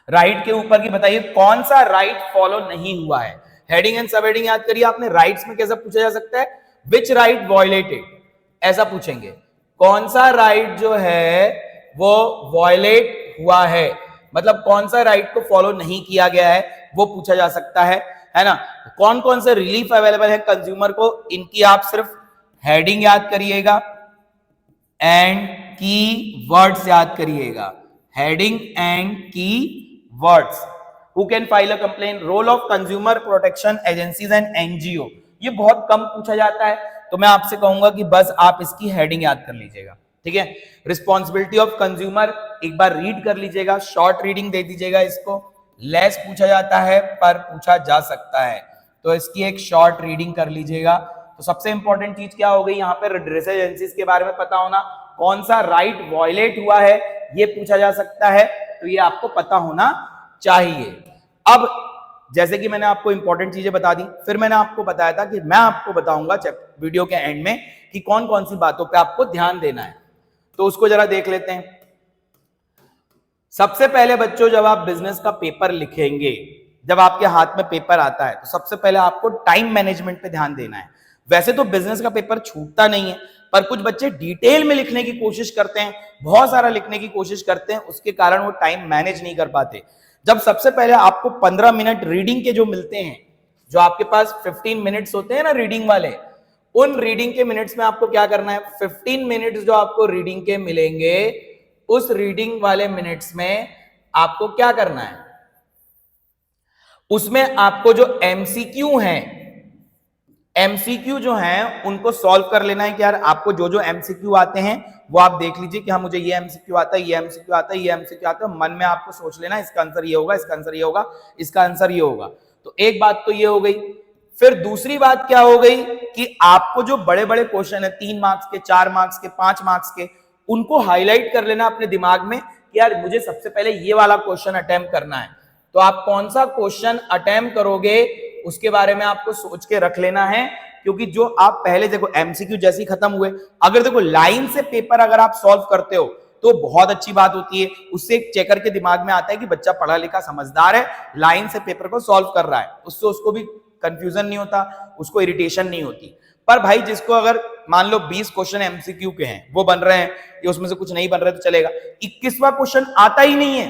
राइट के ऊपर की बताइए कौन सा राइट फॉलो नहीं हुआ है। हेडिंग एंड सब हेडिंग याद करिए आपने। राइट्स में कैसा पूछा जा सकता है, विच राइट वॉयलेटेड, ऐसा पूछेंगे, कौन सा राइट जो है वो वॉयलेट हुआ है, मतलब कौन सा राइट को फॉलो नहीं किया गया है, वो पूछा जा सकता है ना। कौन कौन से रिलीफ अवेलेबल है कंज्यूमर को, इनकी आप सिर्फ हेडिंग याद करिएगा एंड की वर्ड्स याद करिएगा, heading and key words. Who can file a complaint, role of consumer protection agencies and NGO, ये बहुत कम पूछा जाता है, तो मैं आपसे कहूंगा कि बस आप इसकी हेडिंग याद कर लीजिएगा, ठीक है। रिस्पॉन्सिबिलिटी ऑफ कंज्यूमर एक बार रीड कर लीजिएगा, शॉर्ट रीडिंग दे दीजिएगा इसको, लेस पूछा जाता है पर पूछा जा सकता है, तो इसकी एक शॉर्ट रीडिंग कर लीजिएगा। तो सबसे इंपॉर्टेंट चीज क्या हो गई यहाँ पे, रिड्रेसल एजेंसीज के बारे में पता होना, कौन सा राइट वॉयलेट हुआ है ये पूछा जा सकता है, तो ये आपको पता होना चाहिए। अब जैसे कि मैंने आपको इंपॉर्टेंट चीजें बता दी, फिर मैंने आपको बताया था कि मैं आपको बताऊंगा वीडियो के एंड में कि कौन कौन सी बातों पे आपको ध्यान देना है, तो उसको जरा देख लेते हैं। सबसे पहले बच्चों, जब आप बिजनेस का पेपर लिखेंगे, जब आपके हाथ में पेपर आता है, तो सबसे पहले आपको टाइम मैनेजमेंट पे ध्यान देना है। वैसे तो बिजनेस का पेपर छूटता नहीं है, पर कुछ बच्चे डिटेल में लिखने की कोशिश करते हैं, बहुत सारा लिखने की कोशिश करते हैं, उसके कारण वो टाइम मैनेज नहीं कर पाते। जब सबसे पहले आपको 15 मिनट रीडिंग के जो मिलते हैं, जो आपके पास 15 मिनट्स होते हैं ना रीडिंग वाले, उन रीडिंग के मिनट्स में आपको क्या करना है, 15 मिनट्स जो आपको रीडिंग के मिलेंगे, उस रीडिंग वाले मिनट्स में आपको क्या करना है, उसमें आपको जो एमसीक्यू हैं, एमसीक्यू जो हैं उनको सॉल्व कर लेना है कि यार आपको जो जो एमसीक्यू आते हैं वो आप देख लीजिए कि हाँ मुझे ये एमसीक्यू आता है, ये एमसीक्यू आता है, ये एमसीक्यू आता है, मन में आपको सोच लेना इसका आंसर ये होगा, इसका आंसर ये होगा, इसका आंसर ये होगा। तो एक बात तो ये हो गई। फिर दूसरी बात क्या हो गई कि आपको जो बड़े बड़े क्वेश्चन है 3 मार्क्स के, 4 मार्क्स के, 5 मार्क्स के, उनको हाईलाइट कर लेना अपने दिमाग में कि यार मुझे सबसे पहले ये वाला क्वेश्चन अटेम्प्ट करना है। तो आप कौन सा क्वेश्चन अटेम्प्ट करोगे उसके बारे में आपको सोच के रख लेना है, क्योंकि जो आप पहले देखो एमसीक्यू जैसे ही खत्म हुए, अगर देखो लाइन से पेपर अगर आप सॉल्व करते हो तो बहुत अच्छी बात होती है। उससे एक चेकर के दिमाग में आता है कि बच्चा पढ़ा लिखा समझदार है, लाइन से पेपर को सॉल्व कर रहा है, उससे उसको भी कंफ्यूजन नहीं होता, उसको इरिटेशन नहीं होती। पर भाई जिसको अगर मान लो 20 क्वेश्चन एमसीक्यू के हैं वो बन रहे हैं, या उसमें से कुछ नहीं बन रहे तो चलेगा, 21वां क्वेश्चन आता ही नहीं है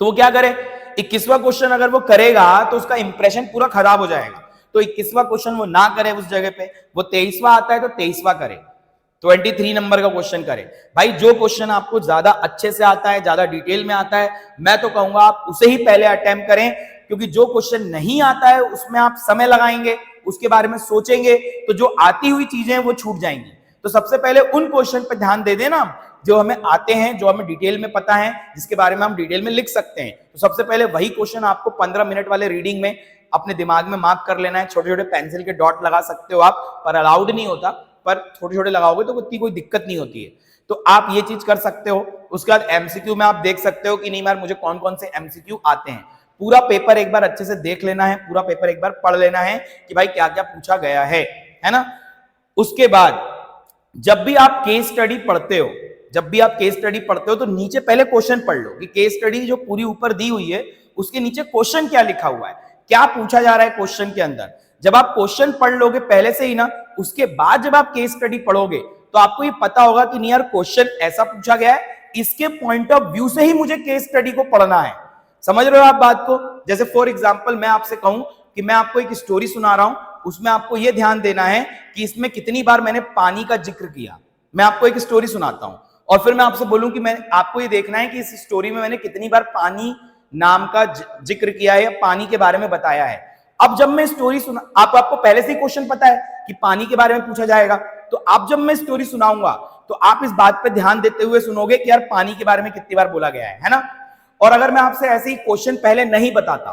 तो वो क्या करे? 21वां क्वेश्चन अगर वो करेगा तो उसका इंप्रेशन पूरा खराब हो जाएगा। तो 21वां क्वेश्चन वो ना करे उस जगह पे, वो 23वां आता है तो 23वां करे, 23 नंबर का क्वेश्चन करे। भाई जो क्वेश्चन आपको ज्यादा अच्छे से आता है, ज्यादा डिटेल में आता है, मैं तो कहूंगा आप उसे ही पहले अटेम्प्ट करें, क्योंकि जो क्वेश्चन नहीं आता है उसमें आप समय लगाएंगे, उसके बारे में सोचेंगे तो जो आती हुई चीजें वो छूट जाएंगी। तो सबसे पहले उन क्वेश्चन पर ध्यान दे देना जो हमें आते हैं, जो हमें डिटेल में पता है, जिसके बारे में हम डिटेल में लिख सकते हैं। तो सबसे पहले वही क्वेश्चन आपको 15 मिनट वाले रीडिंग में अपने दिमाग में मार्क कर लेना है। छोटे छोटे पेंसिल के डॉट लगा सकते हो आप, पर अलाउड नहीं होता, पर छोटे छोटे लगाओगे तो उतनी कोई दिक्कत नहीं होती है। तो आप ये चीज कर सकते हो। उसके बाद एमसीक्यू में आप देख सकते हो कि नहीं यार मुझे कौन कौन से एमसीक्यू आते हैं। पूरा पेपर एक बार अच्छे से देख लेना है, पूरा पेपर एक बार पढ़ लेना है कि भाई क्या क्या पूछा गया है ना। उसके बाद जब भी आप केस स्टडी पढ़ते हो, तो नीचे पहले क्वेश्चन पढ़ लो कि केस स्टडी जो पूरी ऊपर दी हुई है उसके नीचे क्वेश्चन क्या लिखा हुआ है, क्या पूछा जा रहा है क्वेश्चन के अंदर। जब आप क्वेश्चन पढ़ लोगे पहले से ही ना, उसके बाद जब आप केस स्टडी पढ़ोगे तो आपको ये पता होगा कि नहीं यार क्वेश्चन ऐसा पूछा गया है, इसके पॉइंट ऑफ व्यू से ही मुझे केस स्टडी को पढ़ना है। समझ रहे हो आप बात को? जैसे फॉर एग्जांपल मैं आपसे कहूं कि मैं आपको एक स्टोरी सुना रहा हूं, उसमें आपको यह ध्यान देना है कि इसमें कितनी बार मैंने पानी का जिक्र किया। मैं आपको एक स्टोरी सुनाता हूं और फिर मैं आपसे बोलूं कि मैं आपको ये देखना है कि इस स्टोरी में मैंने कितनी बार पानी नाम का जिक्र किया है या पानी के बारे में बताया है। अब जब मैं स्टोरी सुना, आपको पहले से ही क्वेश्चन पता है कि पानी के बारे में पूछा जाएगा, तो आप जब मैं स्टोरी सुनाऊंगा तो आप इस बात पे ध्यान देते हुए सुनोगे कि यार पानी के बारे में कितनी बार बोला गया है ना। और अगर मैं आपसे ऐसे ही क्वेश्चन पहले नहीं बताता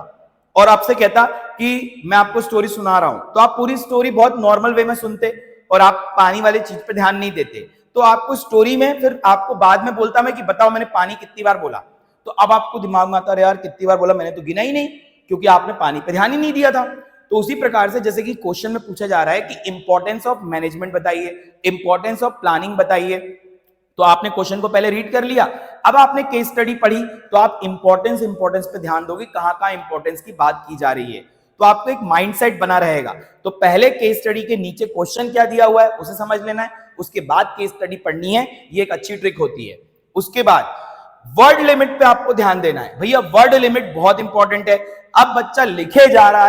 और आपसे कहता कि मैं आपको स्टोरी सुना रहा हूं, तो आप पूरी स्टोरी बहुत नॉर्मल वे में सुनते और आप पानी वाली चीज पे ध्यान नहीं देते। तो आपको स्टोरी में फिर आपको बाद में बोलता मैं कि बताओ मैंने पानी कितनी बार बोला, तो अब आपको दिमाग में आता है यार कितनी बार बोला, मैंने तो गिना ही नहीं, क्योंकि आपने पानी पे ध्यान ही नहीं दिया था। तो उसी प्रकार से जैसे कि क्वेश्चन में पूछा जा रहा है कि इंपॉर्टेंस ऑफ मैनेजमेंट बताइए, इंपॉर्टेंस ऑफ प्लानिंग बताइए, तो आपने क्वेश्चन को पहले रीड कर लिया, अब आपने केस स्टडी पढ़ी तो आप इंपॉर्टेंस पे ध्यान दोगे, कहां इंपॉर्टेंस की बात की जा रही है, तो आपको एक माइंडसेट बना रहेगा। तो पहले केस स्टडी के नीचे क्वेश्चन क्या दिया हुआ है उसे समझ लेना है, उसके बाद केस स्टडी पढ़नी है, ये एक अच्छी ट्रिक होती है। उसके बाद वर्ड लिमिट पे आपको ध्यान देना है। भैया वर्ड लिमिट बहुत इंपॉर्टेंट है। अब बच्चा लिखे जा रहा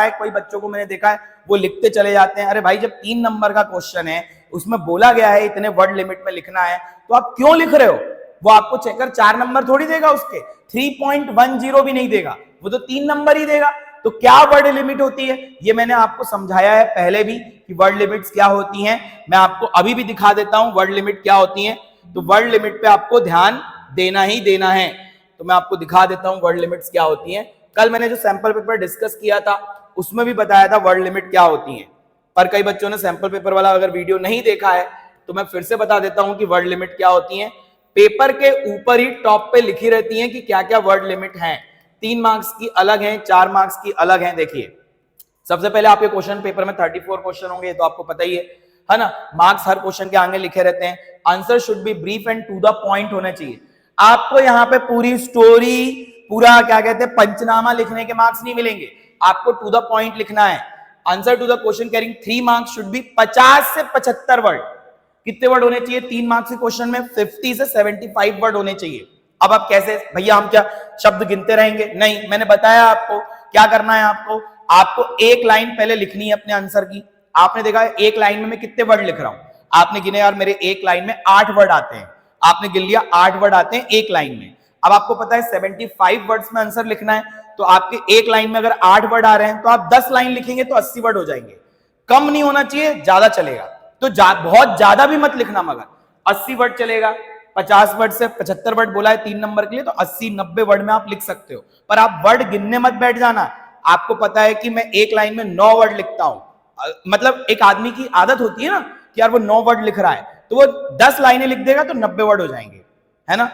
है, कोई बच्चों को मैंने देखा है वो लिखते चले जाते हैं। अरे भाई जब 3 नंबर का क्वेश्चन है, उसमें बोला गया है इतने वर्ड लिमिट में लिखना है, तो आप क्यों लिख रहे हो? वो आपको चेकर 4 नंबर थोड़ी देगा, उसके 3.10 भी नहीं देगा, वो तो 3 नंबर ही देगा। तो क्या वर्ड लिमिट होती है ये मैंने आपको समझाया है पहले भी कि वर्ड लिमिट्स क्या होती हैं। मैं आपको अभी भी दिखा देता हूं वर्ड लिमिट क्या होती है। तो वर्ड लिमिट पे आपको ध्यान देना ही देना है। तो मैं आपको दिखा देता हूं वर्ड लिमिट्स क्या होती हैं। कल मैंने जो सैंपल पेपर डिस्कस किया था उसमें भी बताया था वर्ड लिमिट क्या होती है, पर कई बच्चों ने सैंपल पेपर वाला अगर वीडियो नहीं देखा है तो मैं फिर से बता देता हूं कि वर्ड लिमिट क्या होती है। पेपर के ऊपर ही टॉप पे लिखी रहती है कि क्या क्या वर्ड लिमिट है। 3 मार्क्स की अलग है, 4 मार्क्स की अलग है। देखिए सबसे पहले आपके क्वेश्चन पेपर में 34 क्वेश्चन होंगे, तो आपको पता ही है ना। मार्क्स हर क्वेश्चन के आगे लिखे रहते हैं। Answer should be brief and to the point होना चाहिए। आपको यहाँ पे पूरी स्टोरी, पूरा क्या कहते हैं पंचनामा लिखने के मार्क्स नहीं मिलेंगे, आपको टू द पॉइंट लिखना है। Answer to the question carrying 3 marks should be 50 से 75 वर्ड। कितने वर्ड होने चाहिए 3 मार्क्स के क्वेश्चन में? 50 से 75 वर्ड होने चाहिए। अब आप कैसे भैया हम क्या शब्द गिनते रहेंगे? नहीं, मैंने बताया आपको क्या करना है। आपको एक लाइन पहले लिखनी है अपने आंसर की। आपने देखा एक लाइन में मैं कितने वर्ड लिख रहा हूं, आपने गिने यार मेरे एक लाइन में 8 वर्ड आते हैं, आपने गिन लिया 8 वर्ड आते हैं एक लाइन में। अब आपको पता है 75 वर्ड्स में आंसर लिखना है, तो आपके एक लाइन में अगर 8 वर्ड आ रहे हैं तो आप 10 लाइन लिखेंगे तो 80 वर्ड हो जाएंगे। कम नहीं होना चाहिए, ज्यादा चलेगा। तो बहुत ज्यादा भी मत लिखना, मगर 80 वर्ड चलेगा। 50 वर्ड से 75 वर्ड बोला है 3 नंबर के लिए, तो 80-90 वर्ड में आप लिख सकते हो। पर आप वर्ड गिनने मत बैठ जाना। आपको पता है कि मैं एक लाइन में 9 वर्ड लिखता हूं, मतलब एक आदमी की आदत होती है ना कि यार वो 9 वर्ड लिख रहा है, तो वो 10 लाइनें लिख देगा तो 90 वर्ड हो जाएंगे, है ना।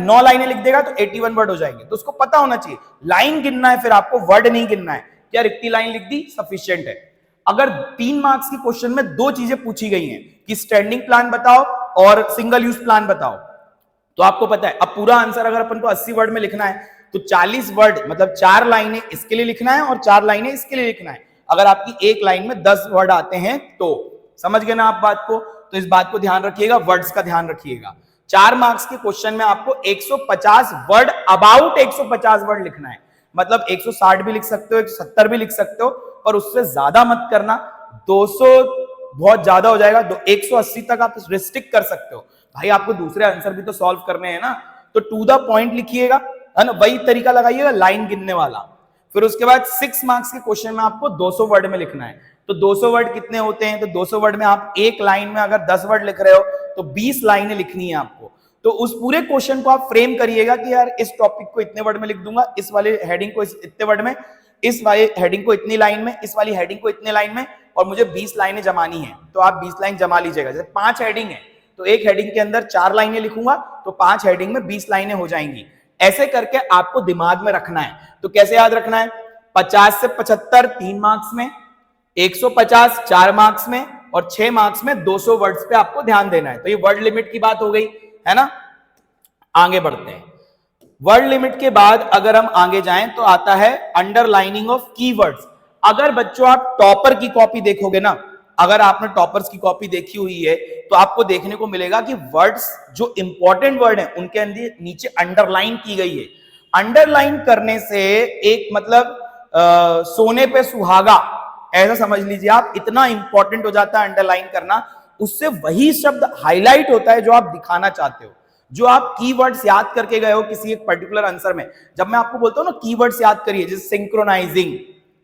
9 लाइनें लिख देगा तो 81 वर्ड हो जाएंगे। तो उसको पता होना चाहिए, लाइन गिनना है, फिर आपको वर्ड नहीं गिनना है। क्या इतनी लाइन लिख दी सफिशिएंट है। अगर 3 मार्क्स की क्वेश्चन में 2 चीजें पूछी गई हैं कि स्टैंडिंग प्लान बताओ और सिंगल यूज प्लान बताओ, तो आपको पता है अब पूरा आंसर अगर अपन को 80 वर्ड में लिखना है तो 40 वर्ड मतलब 4 लाइनें इसके लिए लिखना है और 4 लाइनें इसके लिए लिखना है। अगर आपकी एक लाइन में 10 वर्ड आते हैं तो समझ गए ना आप बात को। तो इस बात को ध्यान रखिएगा, वर्ड्स का ध्यान रखिएगा। 4 मार्क्स के क्वेश्चन में आपको 150 वर्ड, अबाउट 150 वर्ड लिखना है। मतलब 160 भी लिख सकते हो, 170 भी लिख सकते हो, पर उससे ज्यादा मत करना। 200 बहुत ज्यादा हो जाएगा, 180 तक आप रिस्ट्रिक्ट कर सकते हो। भाई आपको दूसरे आंसर भी तो सॉल्व करने हैं ना, तो टू द पॉइंट लिखिएगा, है ना, वही तरीका लगाइएगा लाइन गिनने वाला। फिर उसके बाद 6 मार्क्स के क्वेश्चन में आपको 200 वर्ड में लिखना है। तो 200 वर्ड कितने होते हैं, तो 200 वर्ड में आप एक लाइन में अगर 10 वर्ड लिख रहे हो तो 20 लाइनें लिखनी है आपको। तो उस पूरे क्वेश्चन को आप फ्रेम करिएगा कि यार इस टॉपिक को इतने वर्ड में लिख दूंगा, इस वाले हेडिंग को इतने वर्ड में, इस वाले हेडिंग को इतनी लाइन में, इस वाली हेडिंग को इतने लाइन में, और मुझे 20 लाइनें जमानी है। तो आप 20 लाइन जमा लीजिएगा। जैसे 5 हेडिंग है तो एक हेडिंग के अंदर 4 लाइनें लिखूंगा तो 5 हेडिंग में 20 लाइनें हो जाएंगी। ऐसे करके आपको दिमाग में रखना है। तो कैसे याद रखना है, 50 से 75 3 मार्क्स में, 150 4 मार्क्स में, और 6 मार्क्स में 200 वर्ड्स पे आपको ध्यान देना है। तो ये वर्ड लिमिट की बात हो गई, है ना। आगे बढ़ते हैं। वर्ड लिमिट के बाद अगर हम आगे जाएं तो आता है अंडरलाइनिंग ऑफ कीवर्ड्स। अगर बच्चों आप टॉपर की कॉपी देखोगे ना, अगर आपने टॉपर्स की कॉपी देखी हुई है तो आपको देखने को मिलेगा कि वर्ड्स जो इंपॉर्टेंट वर्ड हैं उनके अंदर नीचे अंडरलाइन की गई है। अंडरलाइन करने से एक मतलब सोने पे सुहागा, ऐसा समझ लीजिए आप, इतना इंपॉर्टेंट हो जाता है अंडरलाइन करना। उससे वही शब्द हाईलाइट होता है जो आप दिखाना चाहते हो, जो आप कीवर्ड्स याद करके गए हो किसी एक पर्टिकुलर आंसर में। जब मैं आपको बोलता हूं ना कीवर्ड्स याद करिए, जैसे सिंक्रोनाइजिंग,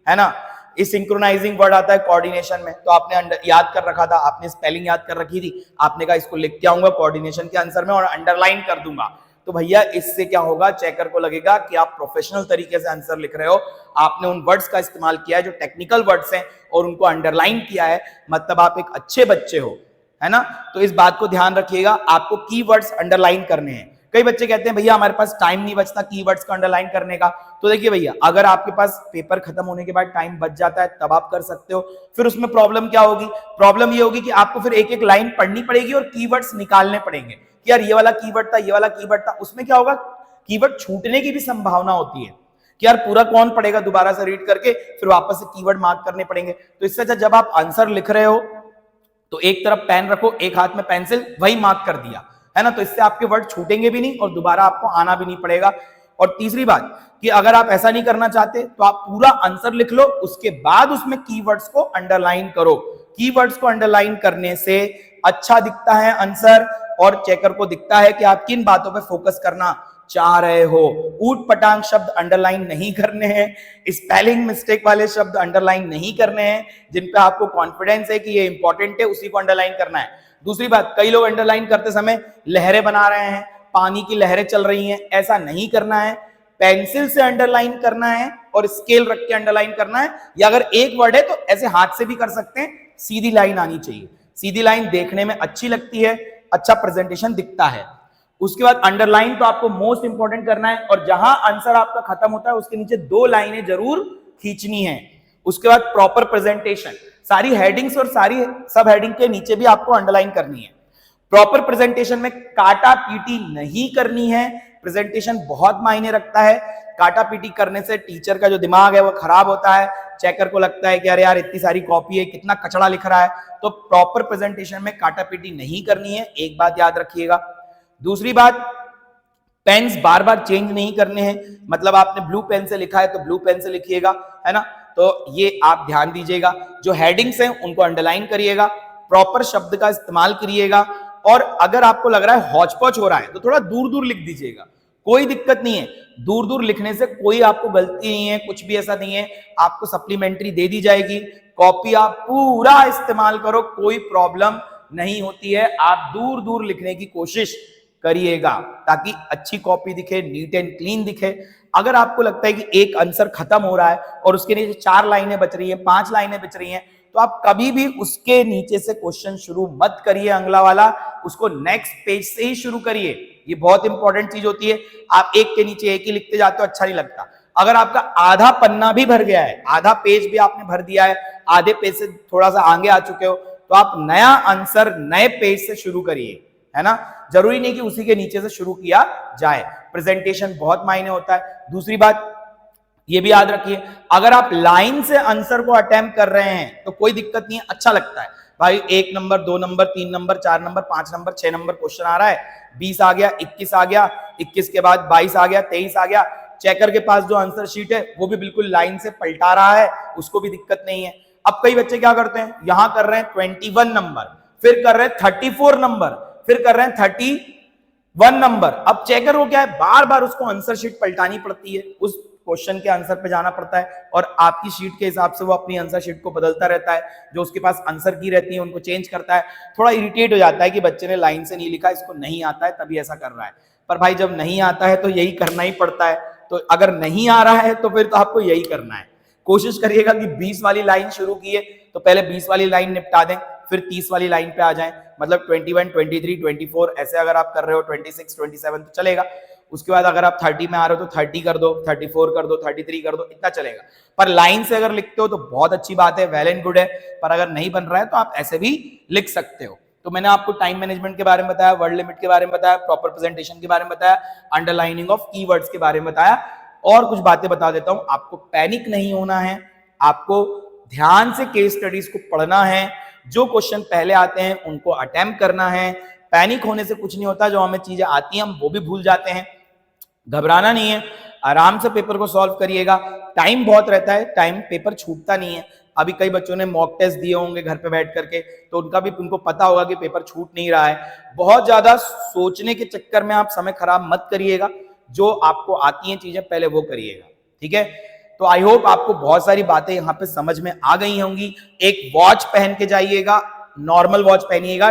है ना, इस सिंक्रोनाइजिंग वर्ड आता है कोऑर्डिनेशन में, तो आपने याद कर रखा था, आपने स्पेलिंग याद कर रखी थी, आपने कहा इसको लिख के आऊंगा कोऑर्डिनेशन के आंसर में और अंडरलाइन कर दूंगा। तो भैया इससे क्या होगा, चेकर को लगेगा कि आप प्रोफेशनल तरीके से आंसर लिख रहे हो, आपने उन वर्ड्स का इस्तेमाल किया है जो टेक्निकल वर्ड्स हैं और उनको अंडरलाइन किया है, मतलब आप एक अच्छे बच्चे हो, है ना। तो इस बात को ध्यान रखिएगा, आपको कीवर्ड्स अंडरलाइन करने हैं। कई बच्चे कहते हैं भैया हमारे पास टाइम नहीं बचता कीवर्ड्स को अंडरलाइन करने का। तो देखिए भैया, अगर आपके पास पेपर खत्म होने के बाद टाइम बच जाता है तब आप कर सकते हो। फिर उसमें प्रॉब्लम क्या होगी, प्रॉब्लम ये होगी कि आपको फिर एक एक लाइन पढ़नी पड़ेगी और कीवर्ड्स निकालने पड़ेंगे कि यार ये वाला कीवर्ड था, ये वाला कीवर्ड था। उसमें क्या होगा, कीवर्ड छूटने की भी संभावना होती है कि यार पूरा कौन पढ़ेगा दोबारा से रीड करके, फिर वापस से कीवर्ड मार्क करने पड़ेंगे। तो इससे अच्छा जब आप आंसर लिख रहे हो तो एक तरफ पेन रखो, एक हाथ में पेंसिल, वही मार्क कर दिया, है ना। तो इससे आपके वर्ड छूटेंगे भी नहीं और दोबारा आपको आना भी नहीं पड़ेगा। और तीसरी बात कि अगर आप ऐसा नहीं करना चाहते तो आप पूरा आंसर लिख लो, उसके बाद उसमें कीवर्ड्स को अंडरलाइन करो। कीवर्ड्स को अंडरलाइन करने से अच्छा दिखता है आंसर और चेकर को दिखता है कि आप किन बातों पे फोकस करना चाह रहे हो। ऊट पटांग शब्द अंडरलाइन नहीं करने हैं, स्पेलिंग मिस्टेक वाले शब्द अंडरलाइन नहीं करने हैं, जिन पे आपको कॉन्फिडेंस है कि ये इंपॉर्टेंट है उसी को अंडरलाइन करना है। दूसरी बात, कई लोग अंडरलाइन करते समय लहरें बना रहे हैं, पानी की लहरें चल रही हैं, ऐसा नहीं करना है। पेंसिल से अंडरलाइन करना है और स्केल रख के अंडरलाइन करना है, या अगर एक वर्ड है तो ऐसे हाथ से भी कर सकते हैं। सीधी लाइन आनी चाहिए, सीधी लाइन देखने में अच्छी लगती है, अच्छा प्रेजेंटेशन दिखता है। उसके बाद अंडरलाइन तो आपको मोस्ट इंपॉर्टेंट करना है और जहां आंसर आपका खत्म होता है उसके नीचे 2 लाइनें जरूर खींचनी है। उसके बाद प्रॉपर प्रेजेंटेशन, सारी हेडिंग्स और सारी सब हेडिंग के नीचे भी आपको अंडरलाइन करनी है। प्रॉपर प्रेजेंटेशन में काटा पीटी नहीं करनी है। प्रेजेंटेशन बहुत मायने रखता है, काटा पीटी करने से टीचर का जो दिमाग है वो खराब होता है। चेकर को लगता है कि अरे यार इतनी सारी कॉपी है, कितना कचड़ा लिख रहा है। तो प्रॉपर प्रेजेंटेशन में काटा पीटी नहीं करनी है, एक बात याद रखिएगा। दूसरी बात, पेन्स बार बार चेंज नहीं करने हैं, मतलब आपने ब्लू पेन से लिखा है तो ब्लू पेन से लिखिएगा, है ना। तो ये आप ध्यान दीजिएगा। जो हेडिंग्स हैं उनको अंडरलाइन करिएगा, प्रॉपर शब्द का इस्तेमाल करिएगा, और अगर आपको लग रहा है हौच पौच हो रहा है तो थोड़ा दूर दूर लिख दीजिएगा, कोई दिक्कत नहीं है। दूर दूर लिखने से कोई आपको गलती नहीं है, कुछ भी ऐसा नहीं है, आपको सप्लीमेंट्री दे दी जाएगी। कॉपी आप पूरा इस्तेमाल करो, कोई प्रॉब्लम नहीं होती है। आप दूर दूर लिखने की कोशिश करिएगा ताकि अच्छी कॉपी दिखे, नीट एंड क्लीन दिखे। अगर आपको लगता है कि एक आंसर खत्म हो रहा है और उसके नीचे 4 लाइनें बच रही हैं, 5 लाइनें बच रही हैं, तो आप कभी भी उसके नीचे से क्वेश्चन शुरू मत करिए, अगला वाला उसको नेक्स्ट पेज से ही शुरू करिए। ये बहुत इंपॉर्टेंट चीज होती है। आप एक के नीचे एक ही लिखते जाते हो, अच्छा नहीं लगता। अगर आपका आधा पन्ना भी भर गया है, आधा पेज भी आपने भर दिया है, आधे पेज से थोड़ा सा आगे आ चुके हो, तो आप नया आंसर नए पेज से शुरू करिए, है ना। जरूरी नहीं कि उसी के नीचे से शुरू किया जाए। प्रेजेंटेशन बहुत मायने होता है। दूसरी बात ये भी याद रखिए, अगर आप लाइन से आंसर को अटेम्प्ट कर रहे हैं तो कोई दिक्कत नहीं है, अच्छा लगता है भाई। 1 number, 2 number, 3 number, 4 number, 5 number, 6 number question आ रहा है, 20 आ गया, 21 आ गया, 21 के बाद 22 आ गया, 23 आ गया। चेकर के पास जो आंसर शीट है वो भी बिल्कुल लाइन से पलटा रहा है, उसको भी दिक्कत नहीं है। अब कई बच्चे क्या करते हैं, यहां कर रहे हैं 21 नंबर, फिर कर रहे हैं 34 नंबर, फिर कर रहे हैं 31 नंबर। अब चेकर को क्या है, बार बार उसको आंसर शीट पलटानी पड़ती है, उस क्वेश्चन के आंसर पे जाना पड़ता है, और आपकी शीट के हिसाब से वो अपनी आंसर शीट को बदलता रहता है। जो उसके पास आंसर की रहती है उनको चेंज करता है। थोड़ा इरिटेट हो जाता है कि बच्चे ने लाइन से नहीं लिखा, इसको नहीं आता है तभी ऐसा कर रहा है। पर भाई जब नहीं आता है तो यही करना ही पड़ता है। तो अगर नहीं आ रहा है तो फिर तो आपको यही करना है। कोशिश करिएगा कि 20 वाली लाइन शुरू की है तो पहले 20 वाली लाइन निपटा दें, फिर 30 वाली लाइन पे आ जाएं। मतलब 21, 23, 24 ऐसे अगर आप कर रहे हो, 26, 27 तो चलेगा। उसके बाद अगर आप 30 में आ रहे हो तो 30 कर दो, 34 कर दो, 33 कर दो, इतना चलेगा। पर लाइन से अगर लिखते हो तो बहुत अच्छी बात है, वेल एंड गुड है। पर अगर नहीं बन रहा है तो आप ऐसे भी लिख सकते हो। तो मैंने आपको टाइम मैनेजमेंट के बारे में बताया, वर्ड लिमिट के बारे में बताया, प्रॉपर प्रेजेंटेशन के बारे में बताया, अंडरलाइनिंग ऑफ कीवर्ड्स के बारे में बताया, और कुछ बातें बता देता हूं। आपको पैनिक नहीं होना है, आपको ध्यान से केस स्टडीज को पढ़ना है, जो क्वेश्चन पहले आते हैं उनको अटेम्प्ट करना है। पैनिक होने से कुछ नहीं होता, जो हमें चीजें आती हैं हम वो भी भूल जाते हैं। घबराना नहीं है, आराम से पेपर को सॉल्व करिएगा। टाइम बहुत रहता है, टाइम पेपर छूटता नहीं है। अभी कई बच्चों ने मॉक टेस्ट दिए होंगे घर पे बैठ करके, तो उनका भी उनको पता होगा कि पेपर छूट नहीं रहा है। बहुत ज्यादा सोचने के चक्कर में आप समय खराब मत करिएगा, जो आपको आती हैं चीजें पहले वो करिएगा, ठीक है। तो आई होप आपको बहुत सारी बातें यहाँ पे समझ में आ गई होंगी। एक वॉच पहन के जाइएगा, नॉर्मल वॉच पहनिएगा,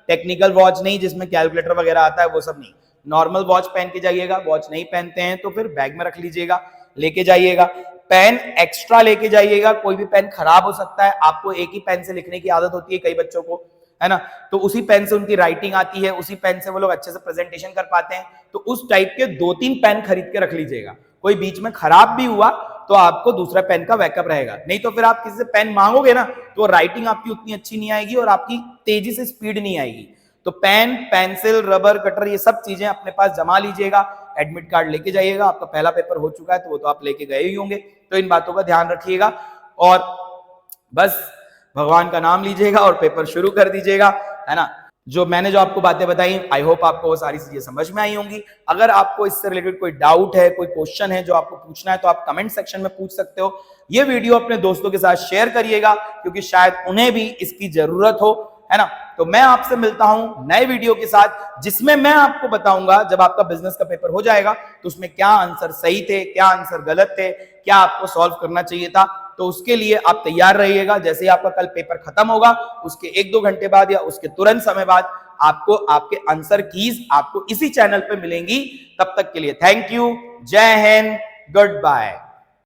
टेक्निकल वॉच नहीं जिसमें कैलकुलेटर वगैरह आता है, वो सब नहीं। नॉर्मल वॉच पहन के जाइएगा। वॉच नहीं पहनते हैं तो फिर बैग में रख लीजिएगा, लेके जाइएगा। पेन एक्स्ट्रा लेके जाइएगा, कोई भी पेन खराब हो सकता है। आपको एक ही पेन से लिखने की आदत होती है कई बच्चों को, है ना, तो उसी पेन से उनकी राइटिंग आती है, उसी पेन से वो लोग अच्छे से प्रेजेंटेशन कर पाते हैं। तो उस टाइप के 2-3 पेन खरीद के रख लीजिएगा। कोई बीच में खराब भी हुआ तो आपको दूसरा पेन का बैकअप रहेगा। नहीं तो फिर आप किसी से पेन मांगोगे ना तो राइटिंग आपकी उतनी अच्छी नहीं आएगी और आपकी तेजी से स्पीड नहीं आएगी। तो पेन, पेंसिल, रबर, कटर, ये सब चीजें अपने पास जमा लीजिएगा। एडमिट कार्ड लेके जाइएगा। आपका पहला पेपर हो चुका है तो वो तो आप लेके गए ही होंगे, तो इन बातों का ध्यान रखिएगा और बस भगवान का नाम लीजिएगा और पेपर शुरू कर दीजिएगा, है ना। जो मैंने जो आपको बातें बताई, आई होप आपको वो सारी चीजें समझ में आई होंगी। अगर आपको इससे रिलेटेड कोई डाउट है, कोई क्वेश्चन है जो आपको पूछना है, तो आप कमेंट सेक्शन में पूछ सकते हो। ये वीडियो अपने दोस्तों के साथ शेयर करिएगा, क्योंकि शायद उन्हें भी इसकी जरूरत हो, है ना। तो मैं आपसे मिलता हूं नए वीडियो के साथ, जिसमें मैं आपको बताऊंगा जब आपका बिजनेस का पेपर हो जाएगा तो उसमें क्या आंसर सही थे, क्या आंसर गलत थे, क्या आपको सॉल्व करना चाहिए था। तो उसके लिए आप तैयार रहिएगा। जैसे ही आपका कल पेपर खत्म होगा, उसके 1-2 घंटे बाद या उसके तुरंत समय बाद आपको आपके आंसर कीज आपको इसी चैनल पे मिलेंगी। तब तक के लिए थैंक यू, जय हिंद, गुड बाय।